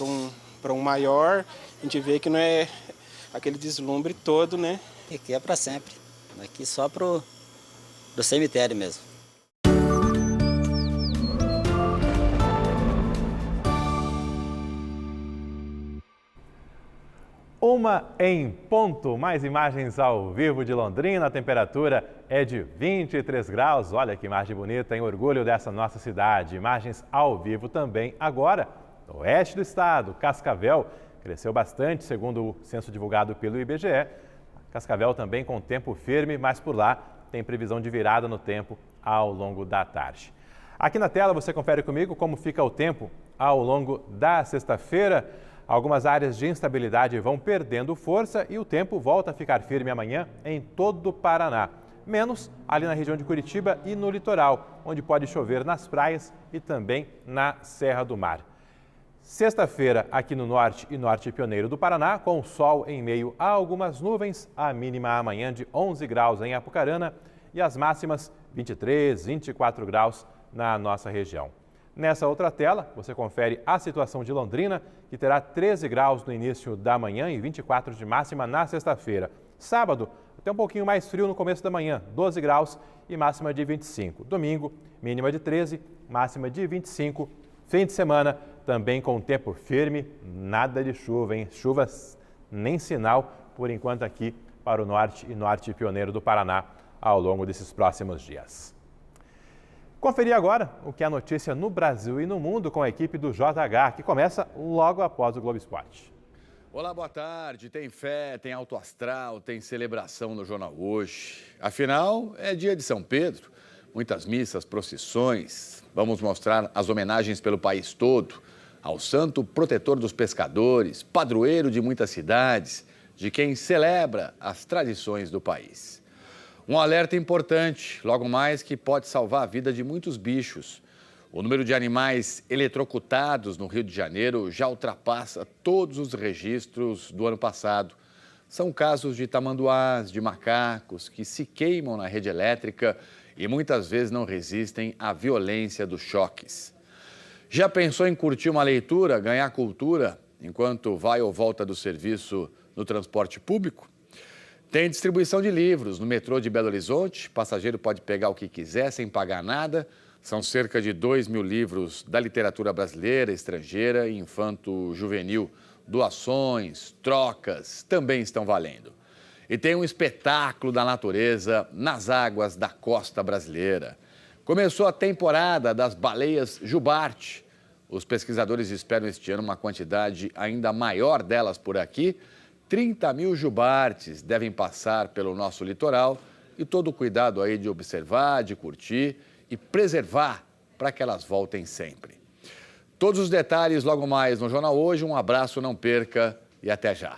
para um maior, a gente vê que não é aquele deslumbre todo, né? Aqui é para sempre, aqui só pro cemitério mesmo. Uma em ponto, mais imagens ao vivo de Londrina, a temperatura é de 23 graus, olha que imagem bonita, em orgulho dessa nossa cidade. Imagens ao vivo também agora, no oeste do estado, Cascavel cresceu bastante, segundo o censo divulgado pelo IBGE. Cascavel também com tempo firme, mas por lá tem previsão de virada no tempo ao longo da tarde. Aqui na tela você confere comigo como fica o tempo ao longo da sexta-feira. Algumas áreas de instabilidade vão perdendo força e o tempo volta a ficar firme amanhã em todo o Paraná, menos ali na região de Curitiba e no litoral, onde pode chover nas praias e também na Serra do Mar. Sexta-feira aqui no norte e norte pioneiro do Paraná, com sol em meio a algumas nuvens, a mínima amanhã de 11 graus em Apucarana e as máximas 23, 24 graus na nossa região. Nessa outra tela, você confere a situação de Londrina, que terá 13 graus no início da manhã e 24 de máxima na sexta-feira. Sábado, até um pouquinho mais frio no começo da manhã, 12 graus e máxima de 25. Domingo, mínima de 13, máxima de 25. Fim de semana, também com tempo firme, nada de chuva, hein? Chuvas nem sinal, por enquanto, aqui para o norte e norte pioneiro do Paraná ao longo desses próximos dias. Conferir agora o que é notícia no Brasil e no mundo com a equipe do JH, que começa logo após o Globo Esporte. Olá, boa tarde. Tem fé, tem alto astral, tem celebração no Jornal Hoje. Afinal, é dia de São Pedro. Muitas missas, procissões. Vamos mostrar as homenagens pelo país todo ao santo protetor dos pescadores, padroeiro de muitas cidades, de quem celebra as tradições do país. Um alerta importante, logo mais, que pode salvar a vida de muitos bichos. O número de animais eletrocutados no Rio de Janeiro já ultrapassa todos os registros do ano passado. São casos de tamanduás, de macacos que se queimam na rede elétrica e muitas vezes não resistem à violência dos choques. Já pensou em curtir uma leitura, ganhar cultura, enquanto vai ou volta do serviço no transporte público? Tem distribuição de livros no metrô de Belo Horizonte. O passageiro pode pegar o que quiser sem pagar nada. São cerca de 2.000 livros da literatura brasileira, estrangeira e infanto-juvenil. Doações, trocas também estão valendo. E tem um espetáculo da natureza nas águas da costa brasileira. Começou a temporada das baleias jubarte. Os pesquisadores esperam este ano uma quantidade ainda maior delas por aqui. 30.000 jubartes devem passar pelo nosso litoral e todo o cuidado aí de observar, de curtir e preservar para que elas voltem sempre. Todos os detalhes logo mais no Jornal Hoje. Um abraço, não perca e até já.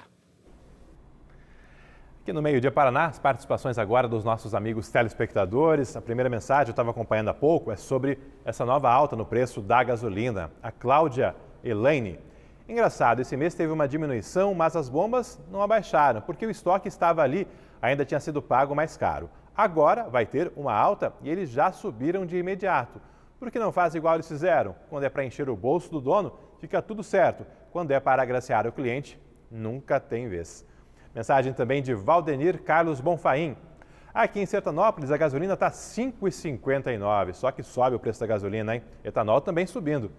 Aqui no Meio Dia Paraná, as participações agora dos nossos amigos telespectadores. A primeira mensagem, eu estava acompanhando há pouco, é sobre essa nova alta no preço da gasolina. A Cláudia Elaine. Engraçado, esse mês teve uma diminuição, mas as bombas não abaixaram, porque o estoque estava ali, ainda tinha sido pago mais caro. Agora vai ter uma alta e eles já subiram de imediato. Por que não faz igual eles fizeram? Quando é para encher o bolso do dono, fica tudo certo. Quando é para agraciar o cliente, nunca tem vez. Mensagem também de Valdenir Carlos Bonfaim. Aqui em Sertanópolis, a gasolina está R$ 5,59, só que sobe o preço da gasolina, hein? Etanol também subindo.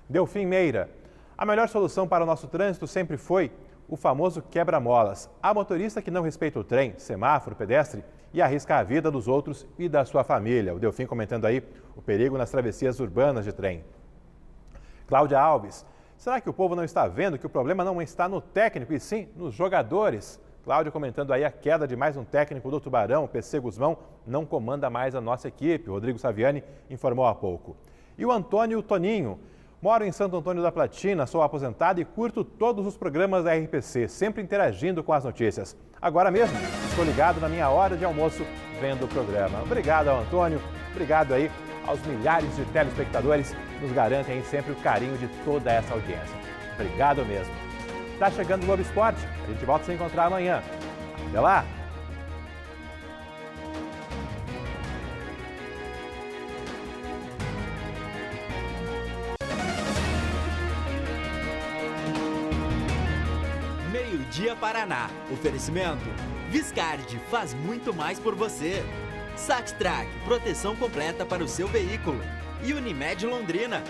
Delfim Meira. A melhor solução para o nosso trânsito sempre foi o famoso quebra-molas. A motorista que não respeita o trem, semáforo, pedestre e arrisca a vida dos outros e da sua família. O Delfim comentando aí o perigo nas travessias urbanas de trem. Cláudia Alves. Será que o povo não está vendo que o problema não está no técnico e sim nos jogadores? Cláudio comentando aí a queda de mais um técnico do Tubarão, PC Guzmão, não comanda mais a nossa equipe. Rodrigo Saviani informou há pouco. E o Antônio Toninho. Moro em Santo Antônio da Platina, sou aposentado e curto todos os programas da RPC, sempre interagindo com as notícias. Agora mesmo, estou ligado na minha hora de almoço vendo o programa. Obrigado ao Antônio, obrigado aí aos milhares de telespectadores que nos garantem aí sempre o carinho de toda essa audiência. Obrigado mesmo. Tá chegando o Globo Esporte, a gente volta a se encontrar amanhã. Até lá! Meio-dia Paraná. Oferecimento. Viscard faz muito mais por você. Saxtrack, proteção completa para o seu veículo. E Unimed Londrina.